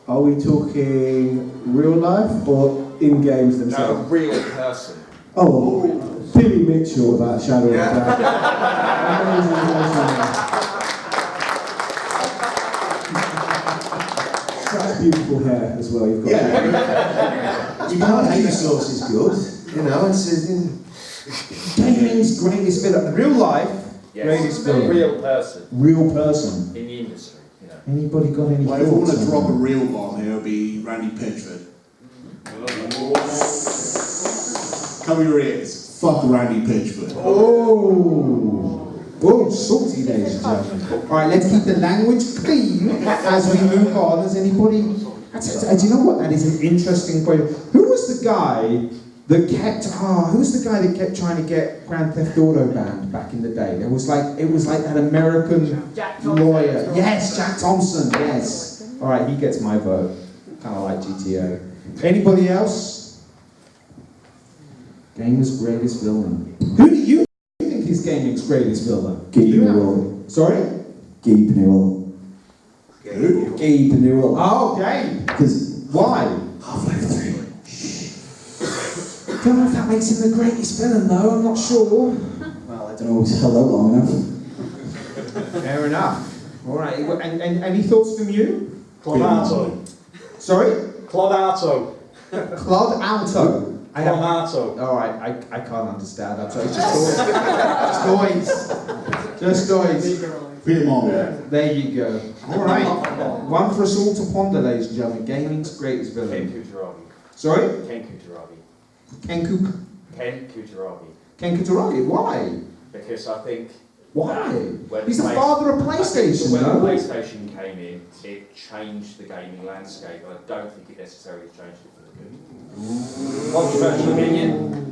Speaker 3: Are we talking real life or in games themselves?
Speaker 16: No, real person.
Speaker 3: Oh, Billy Mitchell, without a shadow of a doubt. Such beautiful hair as well. You've got.
Speaker 4: You can't hate sauce is good, you know.
Speaker 7: Gaming's greatest villain. Real life, greatest villain.
Speaker 16: Real person.
Speaker 7: Real person.
Speaker 16: In the industry, you know.
Speaker 7: Anybody got any
Speaker 1: Well, if I want
Speaker 7: thoughts?
Speaker 1: to drop a real bomb, it would be Randy Pitchford. Cover your ears. Fuck Randy Pitchford.
Speaker 7: Oh, salty, ladies and gentlemen. All right, let's keep the language clean as we move on. Has anybody? Do you know what? That is an interesting question. Who was the guy that kept? Who's the guy that kept trying to get Grand Theft Auto banned back in the day? It was like that American lawyer. Yes, Jack Thompson. Yes. All right, he gets my vote. Kind of like GTA. Anybody else? Gaming's greatest villain. Who do you think is gaming's greatest villain?
Speaker 10: Gabe Newell.
Speaker 7: Sorry?
Speaker 10: Gabe Newell. Gabe Newell.
Speaker 7: Oh, Gabe.
Speaker 10: Because
Speaker 7: why?
Speaker 10: Half-Life 3.
Speaker 7: Don't know if that makes him the greatest villain, though. I'm not sure.
Speaker 10: Well, I don't know. He's held out long enough.
Speaker 7: Fair enough. All right. And any thoughts from you?
Speaker 19: Clodato.
Speaker 7: Sorry?
Speaker 19: Clodato.
Speaker 7: Clodato.
Speaker 19: Clodato.
Speaker 7: All right. I can't understand that. So it's just noise. Just noise.
Speaker 1: Put him on.
Speaker 7: There you go. All right. One for us all to ponder, ladies and gentlemen. Gaming's greatest villain.
Speaker 16: Ken Kutaragi.
Speaker 7: Sorry?
Speaker 16: Ken Kutaragi.
Speaker 7: Ken
Speaker 16: Kutaragi.
Speaker 7: Ken Kutaragi. Why?
Speaker 16: Because I think...
Speaker 7: Why?
Speaker 16: when
Speaker 7: He's the father of PlayStation,
Speaker 16: When
Speaker 7: no?
Speaker 16: PlayStation came in, it changed the gaming landscape. I don't think it necessarily changed it for the good. Controversial opinion?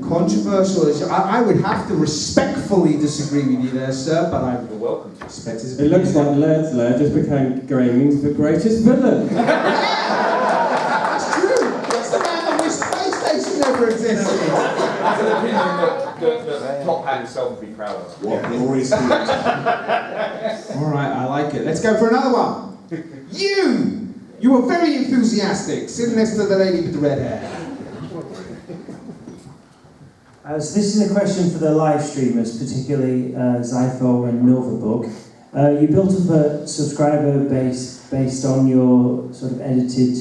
Speaker 7: Controversial. I would have to respectfully disagree with you there, sir, but I'm
Speaker 16: welcome to
Speaker 7: respect his
Speaker 5: It looks like Lair just became gaming's the greatest villain.
Speaker 7: That's true. That's the man that wished PlayStation never existed.
Speaker 16: That's an opinion that Top Hat himself would be proud of.
Speaker 1: What glorious feat.
Speaker 7: All right, I like it. Let's go for another one. You were very enthusiastic, sitting next to the lady with the red hair.
Speaker 20: So this is a question for the live streamers, particularly Xyphoe and Novabug. You built up a subscriber base based on your sort of edited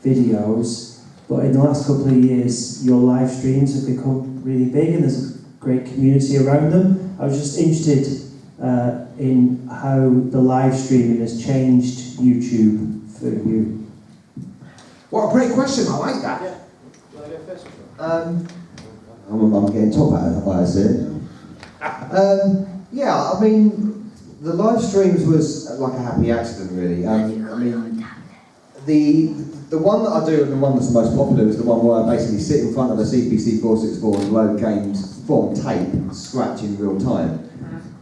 Speaker 20: videos, but in the last couple of years, your live streams have become really big and there's a great community around them. I was just interested in how the live streaming has changed YouTube for you.
Speaker 7: What a great question, I like that.
Speaker 11: I'm getting top at it, I see. Yeah, I mean, the live streams was like a happy accident, really. I mean, the one that I do and the one that's the most popular is the one where I basically sit in front of a CPC 464 and load games from tape, scratch in real time.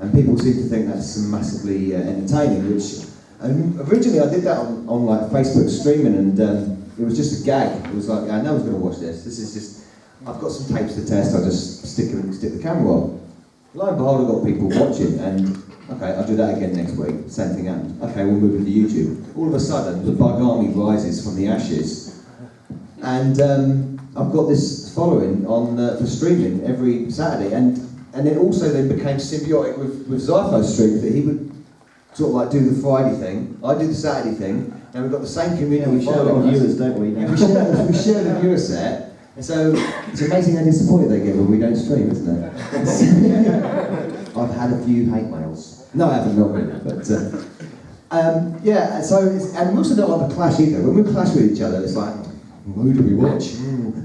Speaker 11: And people seem to think that's massively entertaining, which originally I did that on like Facebook streaming, and it was just a gag. It was like, no one's going to watch this. This is just, I've got some tapes to test, I'll just stick the camera on. Lo and behold, I've got people watching, and okay, I'll do that again next week. Same thing happened. Okay, we'll move into YouTube. All of a sudden, the bug army rises from the ashes, and I've got this following on for streaming every Saturday, and it also then became symbiotic with Xyphoe streams, that he would sort of like do the Friday thing, I do the Saturday thing, and we've got the same community.
Speaker 10: We share our viewers, don't we?
Speaker 11: We share the viewer set. So it's amazing how disappointed they get when we don't stream, isn't it? I've had a few hate mails. No, I haven't, not really, but yeah. So and we also don't like to clash either. When we clash with each other, it's like, who do we watch?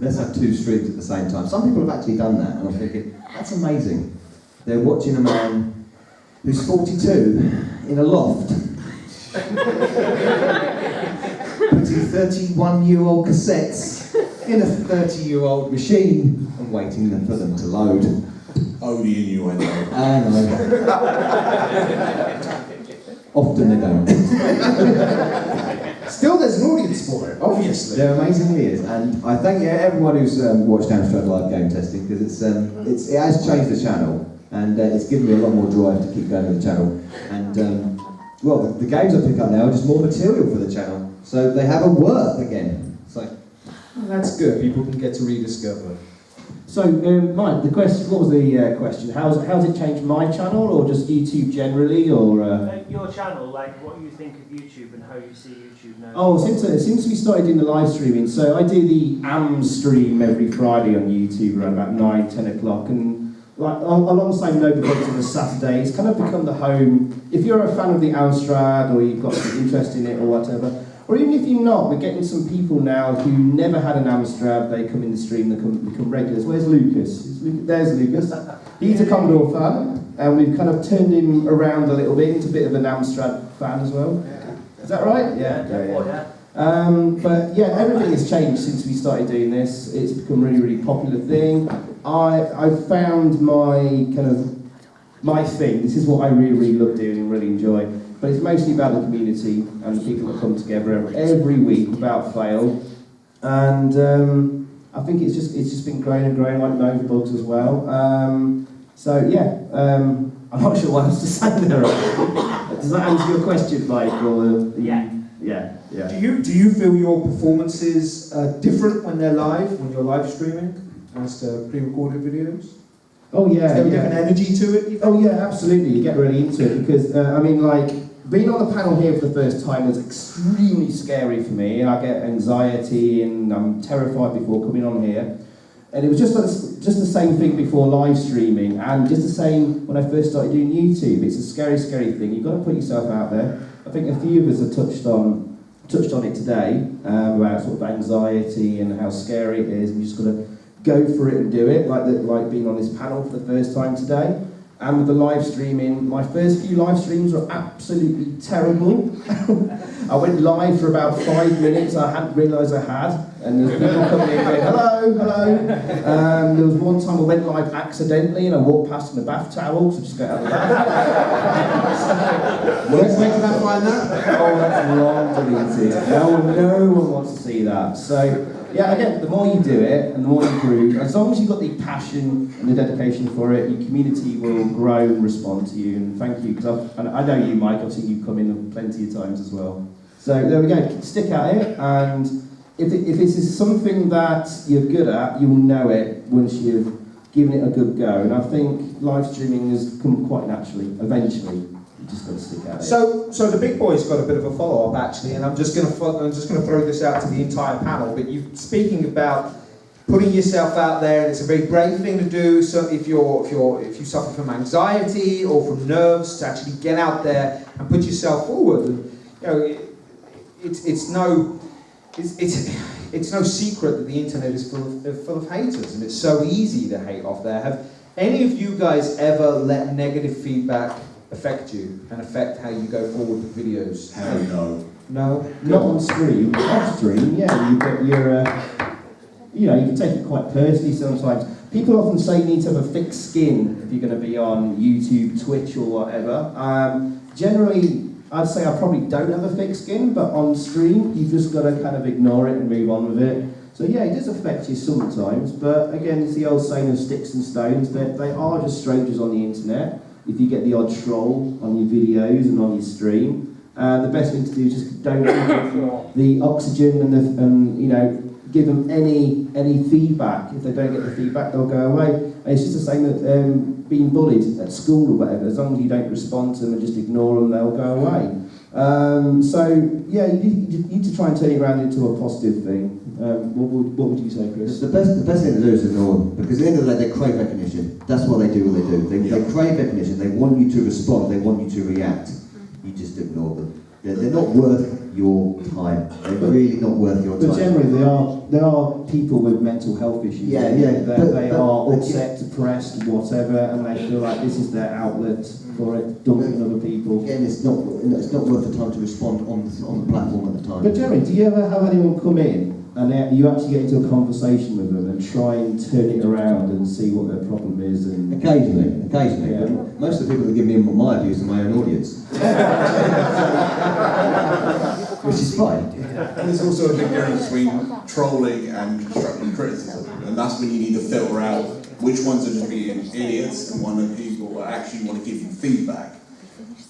Speaker 11: Let's have two streams at the same time. Some people have actually done that, and I'm thinking that's amazing. They're watching a man who's 42 in a loft, putting 31-year-old cassettes in a 30-year-old machine and waiting for them to load.
Speaker 1: Oh, the innuendo.
Speaker 11: I know. Often they don't.
Speaker 7: Still, there's an audience for it, obviously.
Speaker 11: There amazingly is, and I thank everyone who's watched Amstrad live game testing, because it has changed the channel, and it's given me a lot more drive to keep going with the channel. And well, the games I pick up now are just more material for the channel, so they have a worth again. So
Speaker 7: that's good. People can get to rediscover.
Speaker 3: So, Mike, the question. What was the question? How's it changed my channel, or just YouTube generally, or?
Speaker 20: Your channel, like what you think of YouTube and how you see YouTube now.
Speaker 3: Oh, since we started doing the live streaming, so I do the AM stream every Friday on YouTube around about 9-10 o'clock, and like alongside Novabug on a Saturday, it's kind of become the home. If you're a fan of the Amstrad or you've got some interest in it or whatever. Or even if you're not, we're getting some people now who never had an Amstrad, they come in the stream, they become regulars. Where's Lucas? There's Lucas. He's a Commodore fan, and we've kind of turned him around a little bit into a bit of an Amstrad fan as well. Is that right? Yeah. But yeah, everything has changed since we started doing this. It's become a really, really popular thing. I've found my thing. This is what I really, really love doing and really enjoy. But it's mostly about the community and the people that come together every week without fail. And I think it's just been growing and growing, like Novabugs as well. So yeah, I'm not sure what else to say there. Does that answer your question, Mike? Or yeah.
Speaker 7: Do you feel your performances are different when they're live, when you're live streaming, as to pre-recorded videos?
Speaker 3: Oh yeah.
Speaker 7: Is there a different energy to it?
Speaker 3: Oh yeah, absolutely. You get really into it because I mean, like being on the panel here for the first time was extremely scary for me. I get anxiety and I'm terrified before coming on here. And it was just the same thing before live streaming, and just the same when I first started doing YouTube. It's a scary, scary thing. You've got to put yourself out there. I think a few of us have touched on it today about sort of anxiety and how scary it is, and you just got to go for it and do it, like being on this panel for the first time today. And with the live streaming, my first few live streams were absolutely terrible. I went live for about 5 minutes, I hadn't realised I had, and there's people coming in going, hello. There was one time I went live accidentally and I walked past in a bath towel, so just got out of the bath.
Speaker 4: Where did that find that?
Speaker 3: Oh, that's long deleted. No one wants to see that. So, yeah, again, the more you do it and the more you improve, as long as you've got the passion and the dedication for it, your community will grow and respond to you. And thank you, because I know you, Mike, I've seen you come in plenty of times as well. So there we go, stick at it, and if this is something that you're good at, you'll know it once you've given it a good go. And I think live streaming has come quite naturally, eventually. You just got to stick at it.
Speaker 7: So the big boy's got a bit of a follow-up actually, and I'm just going to throw this out to the entire panel. But you speaking about putting yourself out there, and it's a very brave thing to do. So if you suffer from anxiety or from nerves, to actually get out there and put yourself forward. And, you know, it's no secret that the internet is full of haters, and it's so easy to hate off there. Have any of you guys ever let negative feedback affect you and affect how you go forward with videos?
Speaker 1: Hell no.
Speaker 7: No?
Speaker 3: Not on stream. Off stream, yeah, you've got your, you can take it quite personally sometimes. People often say you need to have a thick skin if you're going to be on YouTube, Twitch or whatever. Generally, I'd say I probably don't have a thick skin, but on stream, you've just got to kind of ignore it and move on with it. So yeah, it does affect you sometimes, but again, it's the old saying of sticks and stones, that they are just strangers on the internet. If you get the odd troll on your videos and on your stream, the best thing to do is just don't give them the oxygen and give them any feedback. If they don't get the feedback, they'll go away. And it's just the same with being bullied at school or whatever. As long as you don't respond to them and just ignore them, they'll go away. So yeah, you need to try and turn it around into a positive thing. What would you say, Chris?
Speaker 11: The best thing to do is ignore them, because at the end of the day they crave recognition. That's why they do what they do. They crave recognition. They want you to respond. They want you to react. You just ignore them. They're not worth your time. They're really not worth your time.
Speaker 3: But generally, there are people with mental health issues.
Speaker 11: Yeah.
Speaker 3: They are upset, depressed, whatever, and they feel like this is their outlet for it, dumping other people.
Speaker 11: Again, it's not worth the time to respond on the platform at the time.
Speaker 3: But generally, do you ever have anyone come in and you actually get into a conversation with them and try and turn it around and see what their problem is? And
Speaker 11: Occasionally.
Speaker 3: Yeah.
Speaker 11: But most of the people that give me my abuse are my own audience. Which is fine.
Speaker 1: And there's also a big difference between trolling and constructive criticism, and that's when you need to filter out which ones are just being idiots and one of the people that actually want to give you feedback.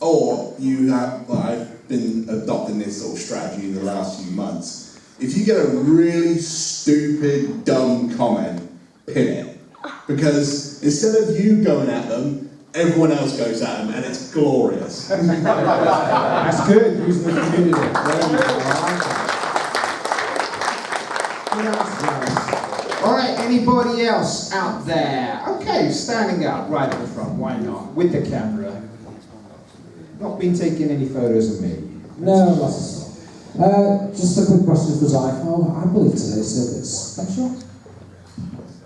Speaker 1: Or you have, I've been adopting this sort of strategy in the last few months. If you get a really stupid, dumb comment, pin it. Because instead of you going at them, everyone else goes at them, and it's glorious.
Speaker 3: That's good, using the community.
Speaker 7: Alright, anybody else out there? Okay, standing up right at the front, why not? With the camera. Not been taking any photos of me.
Speaker 21: No, not at all. Just a quick question for Xyphoe. I believe today's a bit special.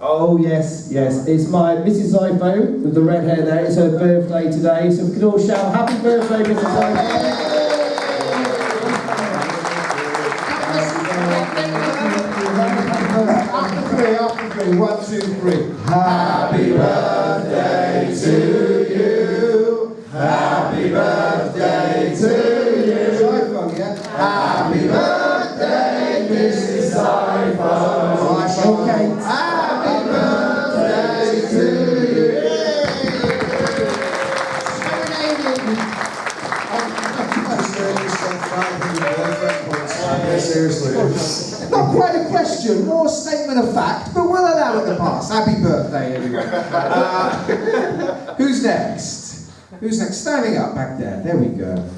Speaker 3: Oh yes, it's my Mrs. Xyphoe with the red hair there. It's her birthday today, so we can all shout happy birthday, Mrs. Xyphoe.
Speaker 7: After three, 1, 2, 3.
Speaker 4: Happy birthday to you. Happy birthday to you.
Speaker 7: Xyphoe, yeah?
Speaker 4: Happy birthday, Mrs. Xyphoe.
Speaker 7: Okay.
Speaker 4: Happy birthday to you.
Speaker 7: Seriously. Not quite a question, more a statement of fact, but we'll allow it to pass. Happy birthday, everyone. Who's next? Who's next? Standing up back there. There we go.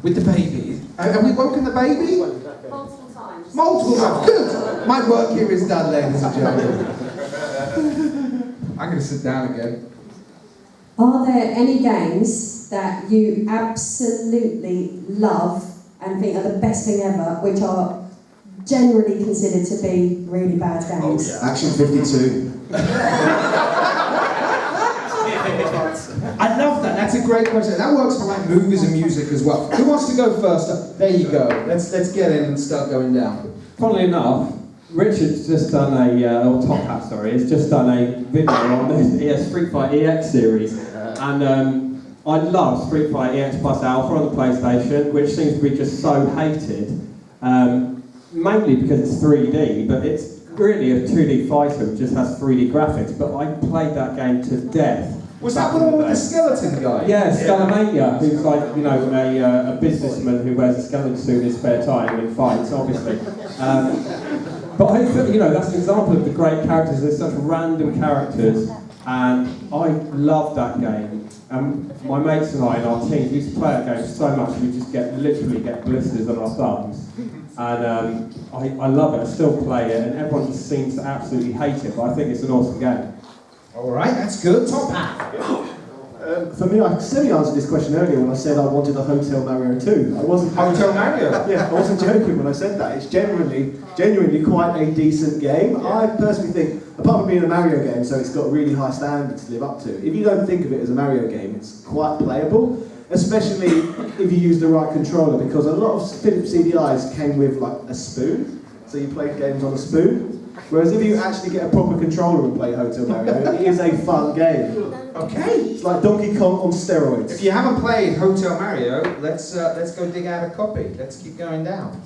Speaker 7: With the baby. Have we woken the baby?
Speaker 8: Multiple times.
Speaker 7: Multiple times. Good. My work here is done, ladies and gentlemen. I'm going to sit down again.
Speaker 22: Are there any games that you absolutely love and think are the best thing ever, which are generally considered to be really bad games?
Speaker 4: Action 52.
Speaker 7: I love that. That's a great question. That works for like movies and music as well. Who wants to go first? There you go. Let's get in and start going down.
Speaker 5: Funnily enough, Richard's just done or Top Hat, sorry, has just done a video on the Street Fighter EX series, and I love Street Fighter EX Plus Alpha on the PlayStation, which seems to be just so hated, mainly because it's 3D, but it's really a 2D fighter which just has 3D graphics, but I played that game to death.
Speaker 7: Was that the one with the skeleton guy?
Speaker 5: Yeah, Skullomania, who's like, you know, a businessman who wears a skeleton suit in his spare time and fights, obviously. But I think, you know, that's an example of the great characters. There's such random characters, and I love that game. And my mates and I in our teams used to play that game so much we just literally get blisters on our thumbs. And I love it. I still play it, and everyone just seems to absolutely hate it. But I think it's an awesome game.
Speaker 7: All right, that's good. Top Hat.
Speaker 3: For me, I semi-answered this question earlier when I said I wanted a Hotel Mario 2. I wasn't
Speaker 7: Hotel Mario?
Speaker 3: Yeah, I wasn't joking when I said that. It's genuinely quite a decent game. I personally think, apart from being a Mario game, so it's got a really high standard to live up to, if you don't think of it as a Mario game, it's quite playable, especially if you use the right controller, because a lot of Philips CDIs came with like a spoon, so you played games on a spoon. Whereas if you actually get a proper controller and play Hotel Mario, it is a fun game.
Speaker 7: Okay.
Speaker 3: It's like Donkey Kong on steroids.
Speaker 7: If you haven't played Hotel Mario, let's go dig out a copy. Let's keep going down.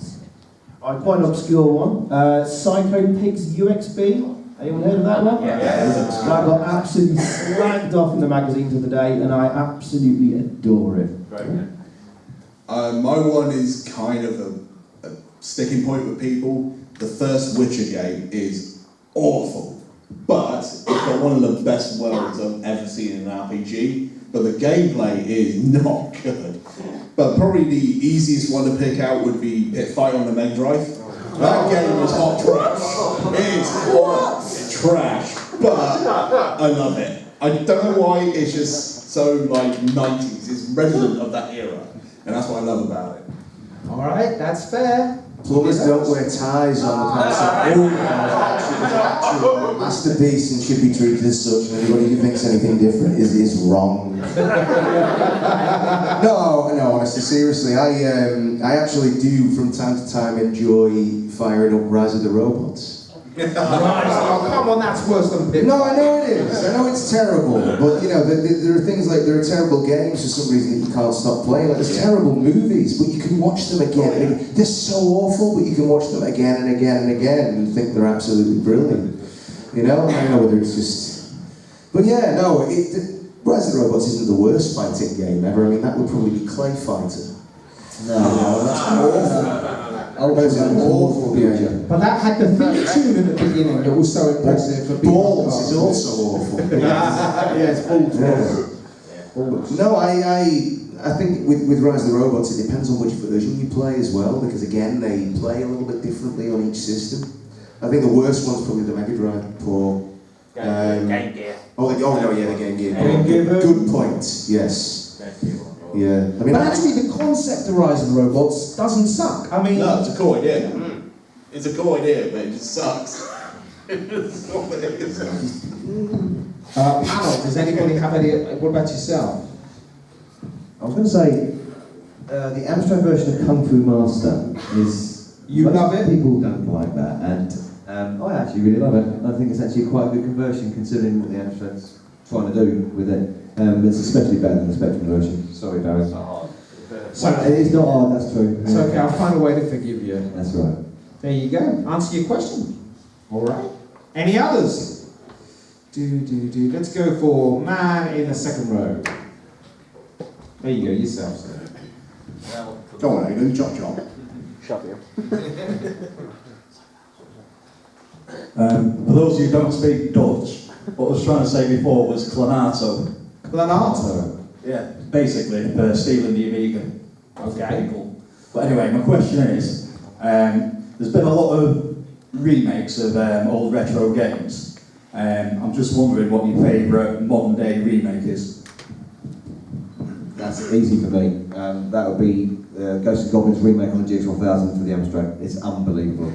Speaker 3: Quite an obscure one. Psycho Pigs UXB. Anyone heard of that one?
Speaker 7: Yeah.
Speaker 3: That got absolutely slagged off in the magazines of the day, and I absolutely adore it.
Speaker 1: My one is kind of a sticking point with people. The first Witcher game is awful, but it's got one of the best worlds I've ever seen in an RPG, but the gameplay is not good. But probably the easiest one to pick out would be Pit Fight on the Mega Drive. That game is hot trash. It's hot trash, but I love it. I don't know why it's just so like 90s. It's redolent of that era. And that's what I love about it.
Speaker 7: All right, that's fair.
Speaker 4: Plumbers don't wear ties on the panel. Actual masterpiece and should be treated as such, and anybody who thinks anything different is wrong. No, honestly, seriously, I actually do from time to time enjoy firing up Rise of the Robots.
Speaker 7: Oh, come on, that's worse than Pip.
Speaker 4: No, I know it is. I know it's terrible, but you know, there are things like there are terrible games for some reason that you can't stop playing. Like there's terrible movies, but you can watch them again and again. They're so awful, but you can watch them again and again and again and think they're absolutely brilliant. You know, I don't know whether it's just. But yeah, no, Rise of the Robots isn't the worst fighting game ever. I mean, that would probably be Clay Fighter. No, that's awful. Oh, that's an awful game.
Speaker 7: But that had the theme tune at the beginning that was so impressive. For
Speaker 4: Balls is also awful.
Speaker 7: Yes, Balls.
Speaker 4: Yeah. No, I think with Rise of the Robots, it depends on which version you play as well, because again, they play a little bit differently on each system. I think the worst one's probably the Mega Drive port.
Speaker 16: Game Gear.
Speaker 4: Oh no, yeah, the Game Gear.
Speaker 7: Game Gear
Speaker 4: Good point, yes. Yeah. I mean,
Speaker 7: but actually, the concept of Rise of the Robots doesn't suck. I mean,
Speaker 1: No, it's a cool idea. It's a cool idea, but it just sucks. It's not what it is.
Speaker 7: panel, does anybody have any? What about yourself?
Speaker 11: I was going to say, the Amstrad version of Kung Fu Master is...
Speaker 7: You love it?
Speaker 11: People don't like that, and I actually really love it. I think it's actually quite a good conversion considering what the Amstrad's trying to do with it. It's especially better than the Spectrum version. Sorry, Barry. It's not hard. It's not hard, that's true.
Speaker 7: It's okay, I'll find a way to forgive you.
Speaker 11: That's right.
Speaker 7: There you go. Answer your question. All right. Any others? Let's go for man in the second row. There you go, yourself, sir.
Speaker 1: Go on, Aidan, chop.
Speaker 15: Shut you.
Speaker 2: For those of you who don't speak Dutch, what I was trying to say before was Clanato.
Speaker 7: Clanato?
Speaker 2: Yeah, basically, for stealing the Amiga.
Speaker 7: Okay.
Speaker 2: People. But anyway, my question is, there's been a lot of remakes of old retro games. I'm just wondering what your favourite modern day remake is.
Speaker 11: That's easy for me. That would be Ghosts and Goblins remake on the GX1000 for the Amstrad. It's unbelievable.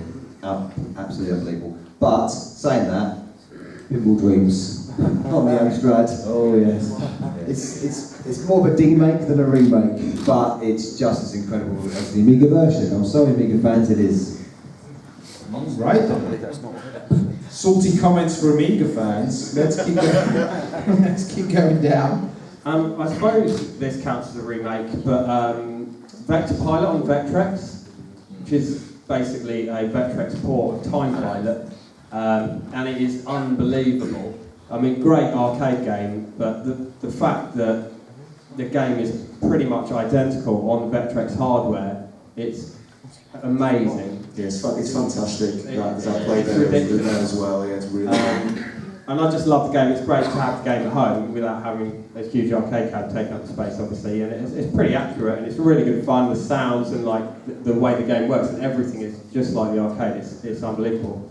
Speaker 11: Absolutely unbelievable. But, saying that, Pinball Dreams on the Amstrad. Oh yes. It's more of a demake than a remake, but it's just as incredible as the Amiga version. I'm sorry, Amiga fans, it is.
Speaker 7: Right. Salty comments for Amiga fans. Let's keep going. Let's keep going down.
Speaker 5: I suppose this counts as a remake, but Vector Pilot on Vectrex, which is basically a Vectrex port of Time Pilot, and it is unbelievable. I mean, great arcade game, but the fact that the game is pretty much identical on Vectrex hardware, it's amazing.
Speaker 4: Yeah, it's fantastic. Because I
Speaker 5: It's
Speaker 4: played there
Speaker 5: ridiculous.
Speaker 4: as well. Yeah, it's really.
Speaker 5: And I just love the game. It's great to have the game at home without having a huge arcade cab taking up the space, obviously. And it's pretty accurate, and it's really good fun. The sounds and like the way the game works and everything is just like the arcade. It's unbelievable.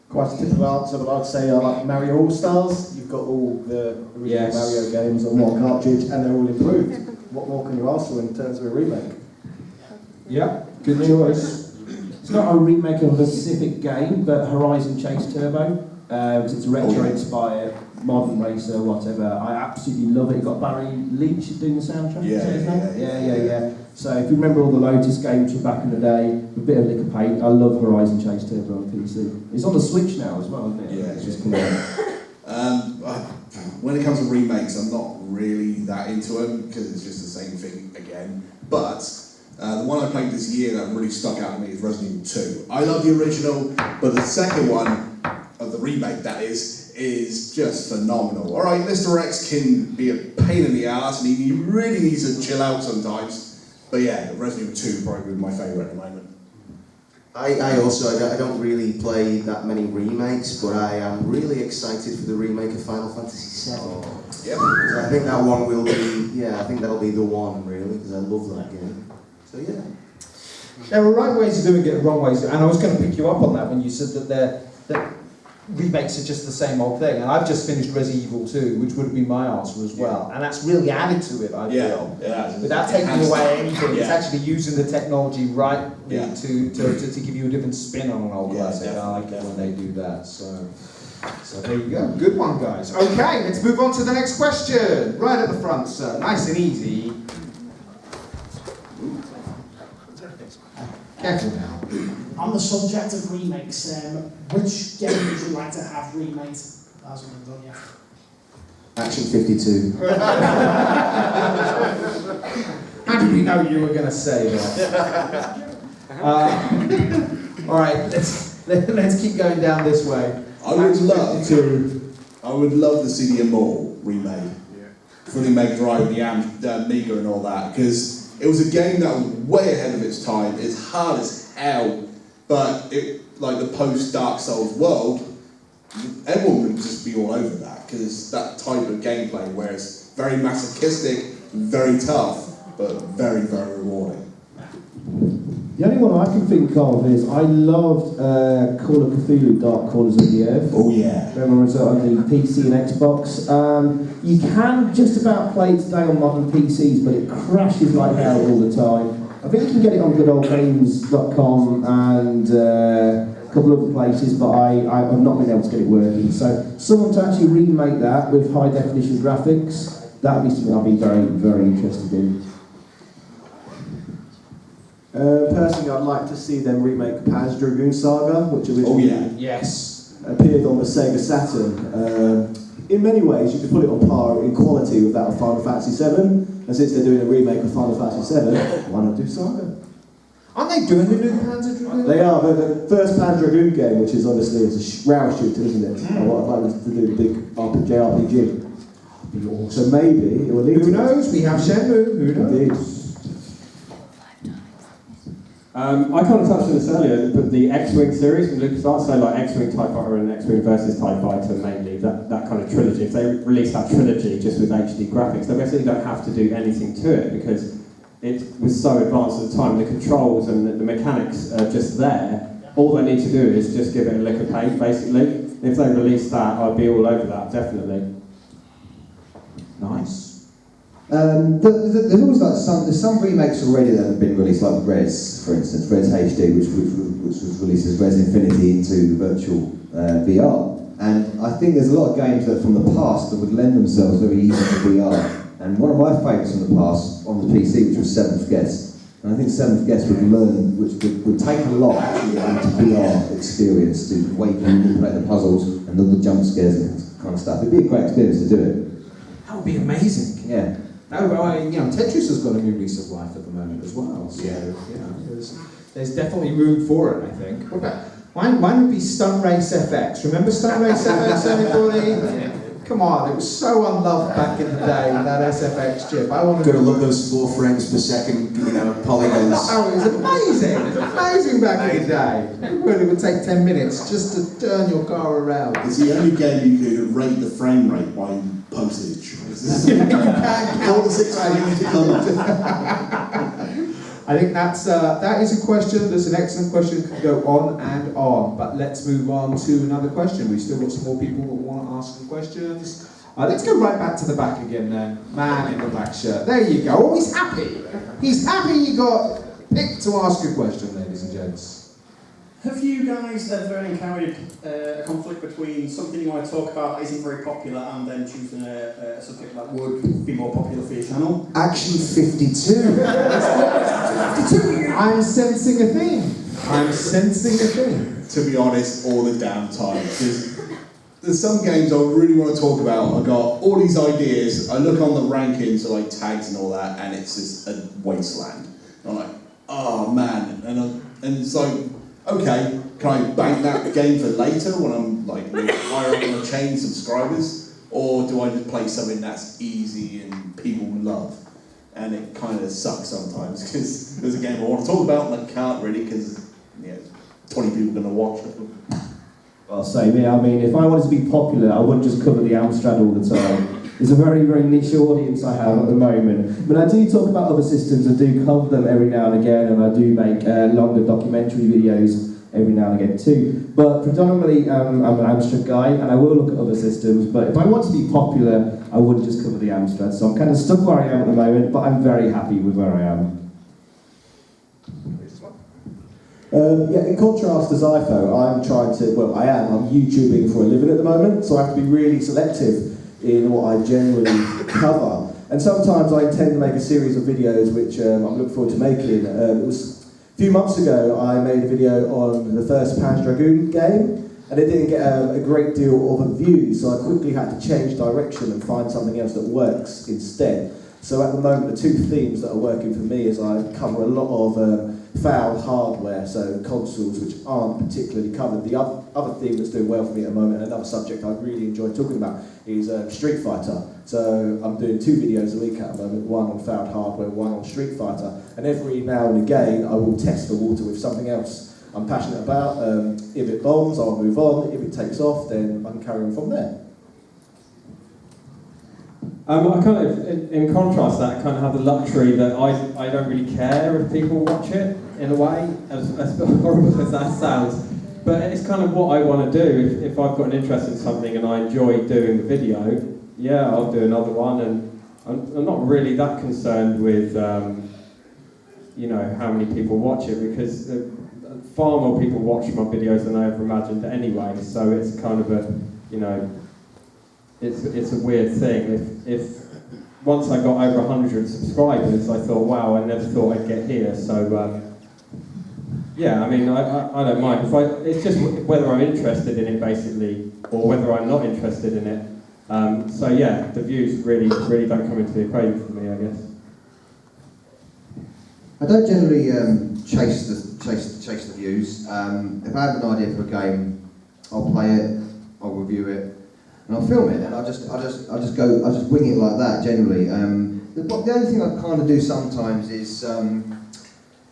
Speaker 3: Quite a typical answer, but I'd say I like Mario All-Stars. You've got all the original Mario games on one cartridge, and they're all improved. What more can you ask for in terms of a remake?
Speaker 7: Yeah, good choice.
Speaker 3: It's not a remake of a specific game, but Horizon Chase Turbo, because it's retro-inspired, modern racer, whatever. I absolutely love it. You've got Barry Leach doing the soundtrack.
Speaker 1: Yeah,
Speaker 3: is that his name? Yeah. So if you remember all the Lotus games from back in the day, a bit of lick of paint, I love Horizon Chase Turbo on PC. It's on the Switch now as well, isn't it?
Speaker 1: Yeah,
Speaker 3: it's just come out.
Speaker 1: When it comes to remakes, I'm not really that into them because it's just the same thing again. But the one I played this year that really stuck out to me is Resident Evil 2. I love the original, but the second one, of the remake that is just phenomenal. Alright, Mr. X can be a pain in the ass and he really needs to chill out sometimes. But yeah, Resident Evil 2 probably my favourite at the moment.
Speaker 4: I also don't really play that many remakes, but I am really excited for the remake of Final Fantasy VII.
Speaker 1: Yep.
Speaker 4: So I think that one will be, I think that'll be the one really, because I love that game. So yeah.
Speaker 7: There are right ways of doing it and wrong ways, and I was going to pick you up on that when you said that remakes are just the same old thing. And I've just finished Resident Evil 2, which would have been my answer as well. And that's really added to it, I feel. Without taking away anything, it's actually using the technology rightly to give you a different spin on an old classic. I like it when they do that. So there you go. Good one, guys. Okay, let's move on to the next question. Right at the front, sir. Nice and easy. Careful now.
Speaker 6: On the subject of remakes, which game would you like to have remade? That hasn't been done yet.
Speaker 4: Action 52.
Speaker 7: How did we know you were going to say that? All right, let's keep going down this way.
Speaker 1: I would love to see the Immortal remade. Fully Mega Drive, the Amiga and all that, because it was a game that was way ahead of its time. It's hard as hell, but like the post-Dark Souls world, everyone would just be all over that, because that type of gameplay where it's very masochistic, very tough, but very, very rewarding.
Speaker 3: The only one I can think of is I loved Call of Cthulhu Dark Corners of the Earth.
Speaker 1: Oh yeah.
Speaker 3: Remember it was on the PC and Xbox. You can just about play it today on modern PCs, but it crashes like hell all the time. I think you can get it on goodoldgames.com and a couple of other places, but I've not been able to get it working. So someone to actually remake that with high definition graphics, that would be something I'd be very, very interested in. Personally, I'd like to see them remake Panzer Dragoon Saga, which originally appeared on the Sega Saturn. In many ways, you could put it on par in quality with that of Final Fantasy VII, and since they're doing a remake of Final Fantasy VII, why not do Saga?
Speaker 7: Aren't they doing the new Panzer Dragoon?
Speaker 3: They are, but the first Panzer Dragoon game, which is obviously a rail shooter, isn't it? I'd like them to do a big JRPG. So maybe it will lead to...
Speaker 7: Who knows? We have Shenmue. Who knows?
Speaker 3: Indeed.
Speaker 5: I kind of touched on this earlier, but the X-Wing series from LucasArts, so like X-Wing, TIE Fighter and X-Wing versus TIE Fighter mainly, that kind of trilogy, if they release that trilogy just with HD graphics, they basically don't have to do anything to it because it was so advanced at the time, the controls and the mechanics are just there. All they need to do is just give it a lick of paint, basically. If they release that, I'd be all over that, definitely.
Speaker 11: Nice. There's always like some remakes already that have been released, like Res, for instance, Res HD, which was released as Res Infinity into virtual VR. And I think there's a lot of games that from the past that would lend themselves very easily to VR. And one of my favourites from the past on the PC, which was Seventh Guest. And I think Seventh Guest would would take a lot actually into VR experience, to the way you manipulate the puzzles and all the jump scares and kind of stuff. It'd be a great experience to do it.
Speaker 7: That would be amazing.
Speaker 11: Yeah.
Speaker 7: Tetris has got a new lease of life at the moment as well. So, there's definitely room for it, I think. What about mine would be Stun Race FX. Remember Stun Race FX, anybody? Come on, it was so unloved back in the day, that SFX chip.
Speaker 4: Gotta love those 4 frames per second, polygons.
Speaker 7: Oh, it was amazing. It was amazing back in the day. It would take 10 minutes just to turn your car around.
Speaker 1: It's the only game you could rate the frame rate by postage.
Speaker 7: You can count the 6 frames. I think that is a question. That's an excellent question. Could go on and on, but let's move on to another question. We've still got some more people that want to ask some questions. Let's go right back to the back again then. Man in the black shirt. There you go. Oh, he's happy. He's happy you got picked to ask a question, ladies and gents.
Speaker 13: Have you guys ever encountered a conflict between something you want to talk about that isn't very popular and then choosing a subject that would be more popular for your channel?
Speaker 4: Action 52.
Speaker 7: I'm sensing a theme. I'm sensing a theme.
Speaker 1: To be honest, all the damn time. Because there's some games I really want to talk about. I've got all these ideas. I look on the rankings, so like tags and all that, and it's just a wasteland. I'm like, oh man. And it's like, okay, can I bank that game for later when I'm like higher up on the chain subscribers? Or do I just play something that's easy and people love? And it kind of sucks sometimes because there's a game I want to talk about and I can't really because 20 people are going to watch it.
Speaker 3: Well, same here. I mean, if I wanted to be popular, I wouldn't just cover the Amstrad all the time. It's a very, very niche audience I have at the moment. But I do talk about other systems, I do cover them every now and again, and I do make longer documentary videos every now and again too. But predominantly, I'm an Amstrad guy, and I will look at other systems. But if I want to be popular, I wouldn't just cover the Amstrad. So I'm kind of stuck where I am at the moment, but I'm very happy with where I am. Yeah, in contrast to Xyphoe, I'm YouTubing for a living at the moment, so I have to be really selective in what I generally cover. And sometimes I intend to make a series of videos which I'm looking forward to making. It was a few months ago I made a video on the first Panzer Dragoon game, and it didn't get a great deal of views, so I quickly had to change direction and find something else that works instead. So at the moment, the two themes that are working for me is I cover a lot of foul hardware, so consoles which aren't particularly covered. The other theme that's doing well for me at the moment, and another subject I really enjoy talking about, is Street Fighter. So I'm doing 2 videos a week at the moment, one on foul hardware, one on Street Fighter, and every now and again I will test the water with something else I'm passionate about. If it bombs, I'll move on. If it takes off, then I can carry on from there.
Speaker 5: I kind of, in contrast to that, I kind of have the luxury that I don't really care if people watch it, in a way, as horrible as that sounds. But it's kind of what I want to do. If I've got an interest in something and I enjoy doing the video, yeah, I'll do another one. And I'm not really that concerned with, you know, how many people watch it, because far more people watch my videos than I ever imagined anyway. So it's kind of a, you know, it's a weird thing. If once I got over 100 subscribers, I thought, wow, I never thought I'd get here. So yeah, I mean, I don't mind. It's just whether I'm interested in it, basically, or whether I'm not interested in it. So yeah, the views really don't come into the equation for me, I guess.
Speaker 11: I don't generally chase the views. If I have an idea for a game, I'll play it, I'll review it, and I'll film it, and I just wing it like that generally. The only thing I kind of do sometimes is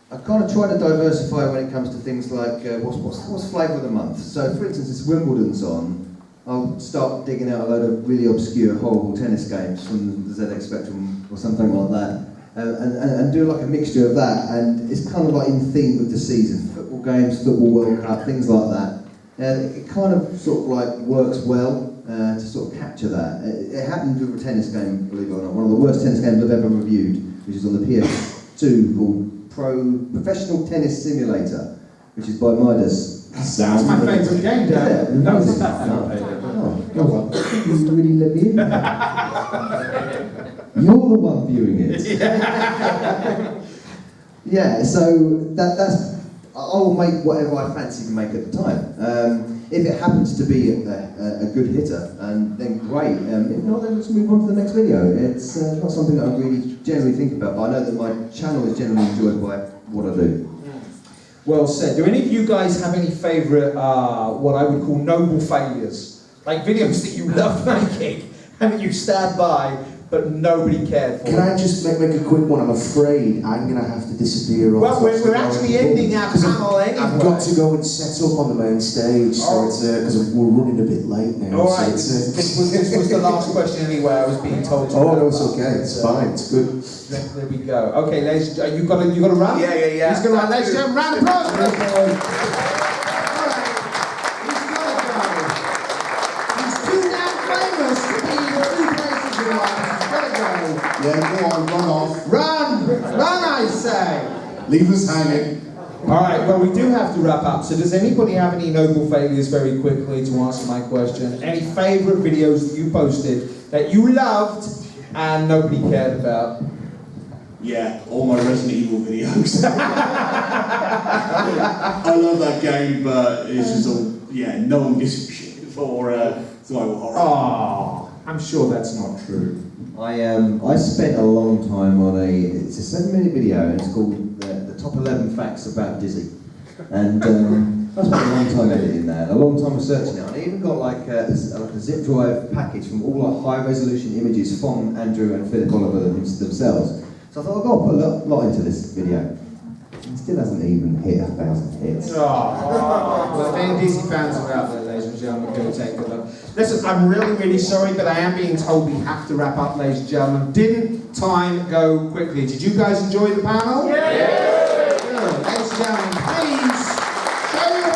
Speaker 11: I kind of try to diversify when it comes to things like what's flavour of the month. So, for instance, it's Wimbledon's on. I'll start digging out a load of really obscure, horrible tennis games from the ZX Spectrum or something like that, and do like a mixture of that. And it's kind of like in theme with the season: football games, football World Cup, things like that. And it kind of sort of like works well to sort of capture that. It happened with a tennis game, believe it or not, one of the worst tennis games I've ever reviewed, which is on the PS2 called Professional Tennis Simulator, which is by Midas.
Speaker 7: That's my favourite game, Dad.
Speaker 11: No, it's not. Oh, you really let me in? You're the one viewing it. Yeah, so that's. I'll make whatever I fancy to make at the time. If it happens to be a good hitter, then great. If not, then let's move on to the next video. It's not something that I really generally think about, but I know that my channel is generally enjoyed by what I do.
Speaker 7: Well said. Do any of you guys have any favourite, what I would call noble failures? Like videos that you love making and that you stand by, but nobody cared for?
Speaker 4: Can I just make a quick one? I'm afraid I'm going to have to disappear.
Speaker 7: Well, we're actually ending our panel anyway.
Speaker 4: I've got to go and set up on the main stage, so it's because we're running a bit late now.
Speaker 7: All right.
Speaker 4: So
Speaker 7: This was the last question anyway. I was being told to.
Speaker 4: Oh no, it's okay. It's fine. It's good.
Speaker 7: There we go. Okay, ladies, you got a run?
Speaker 4: Yeah.
Speaker 7: He's going to run. Ladies and gentlemen, round of applause.
Speaker 1: Yeah, go on, run off.
Speaker 7: Run, I say.
Speaker 1: Leave us hanging.
Speaker 7: All right, well, we do have to wrap up. So does anybody have any noble failures very quickly to answer my question? Any favourite videos that you posted that you loved and nobody cared about?
Speaker 1: Yeah, all my Resident Evil videos. I love that game, but it's just all, no one gives a shit for survival horror.
Speaker 7: Oh, I'm sure that's not true.
Speaker 11: I spent a long time on it's a 7-minute video, and it's called the Top 11 Facts About Dizzy. And I spent a long time editing that, a long time researching it. And I even got like a zip drive package from all like high-resolution images from Andrew and Philip Oliver themselves. So I thought, I've got to put a lot into this video. It still hasn't even hit 1,000 hits.
Speaker 7: Well, if any Dizzy fans are out there, ladies and gentlemen, go take a look. Listen, I'm really sorry, but I am being told we have to wrap up, ladies and gentlemen. Didn't time go quickly? Did you guys enjoy the panel? Yeah! Good. Ladies and gentlemen, please show your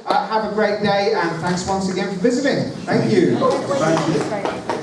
Speaker 7: have a great day, and thanks once again for visiting. Thank you.
Speaker 12: Thank you.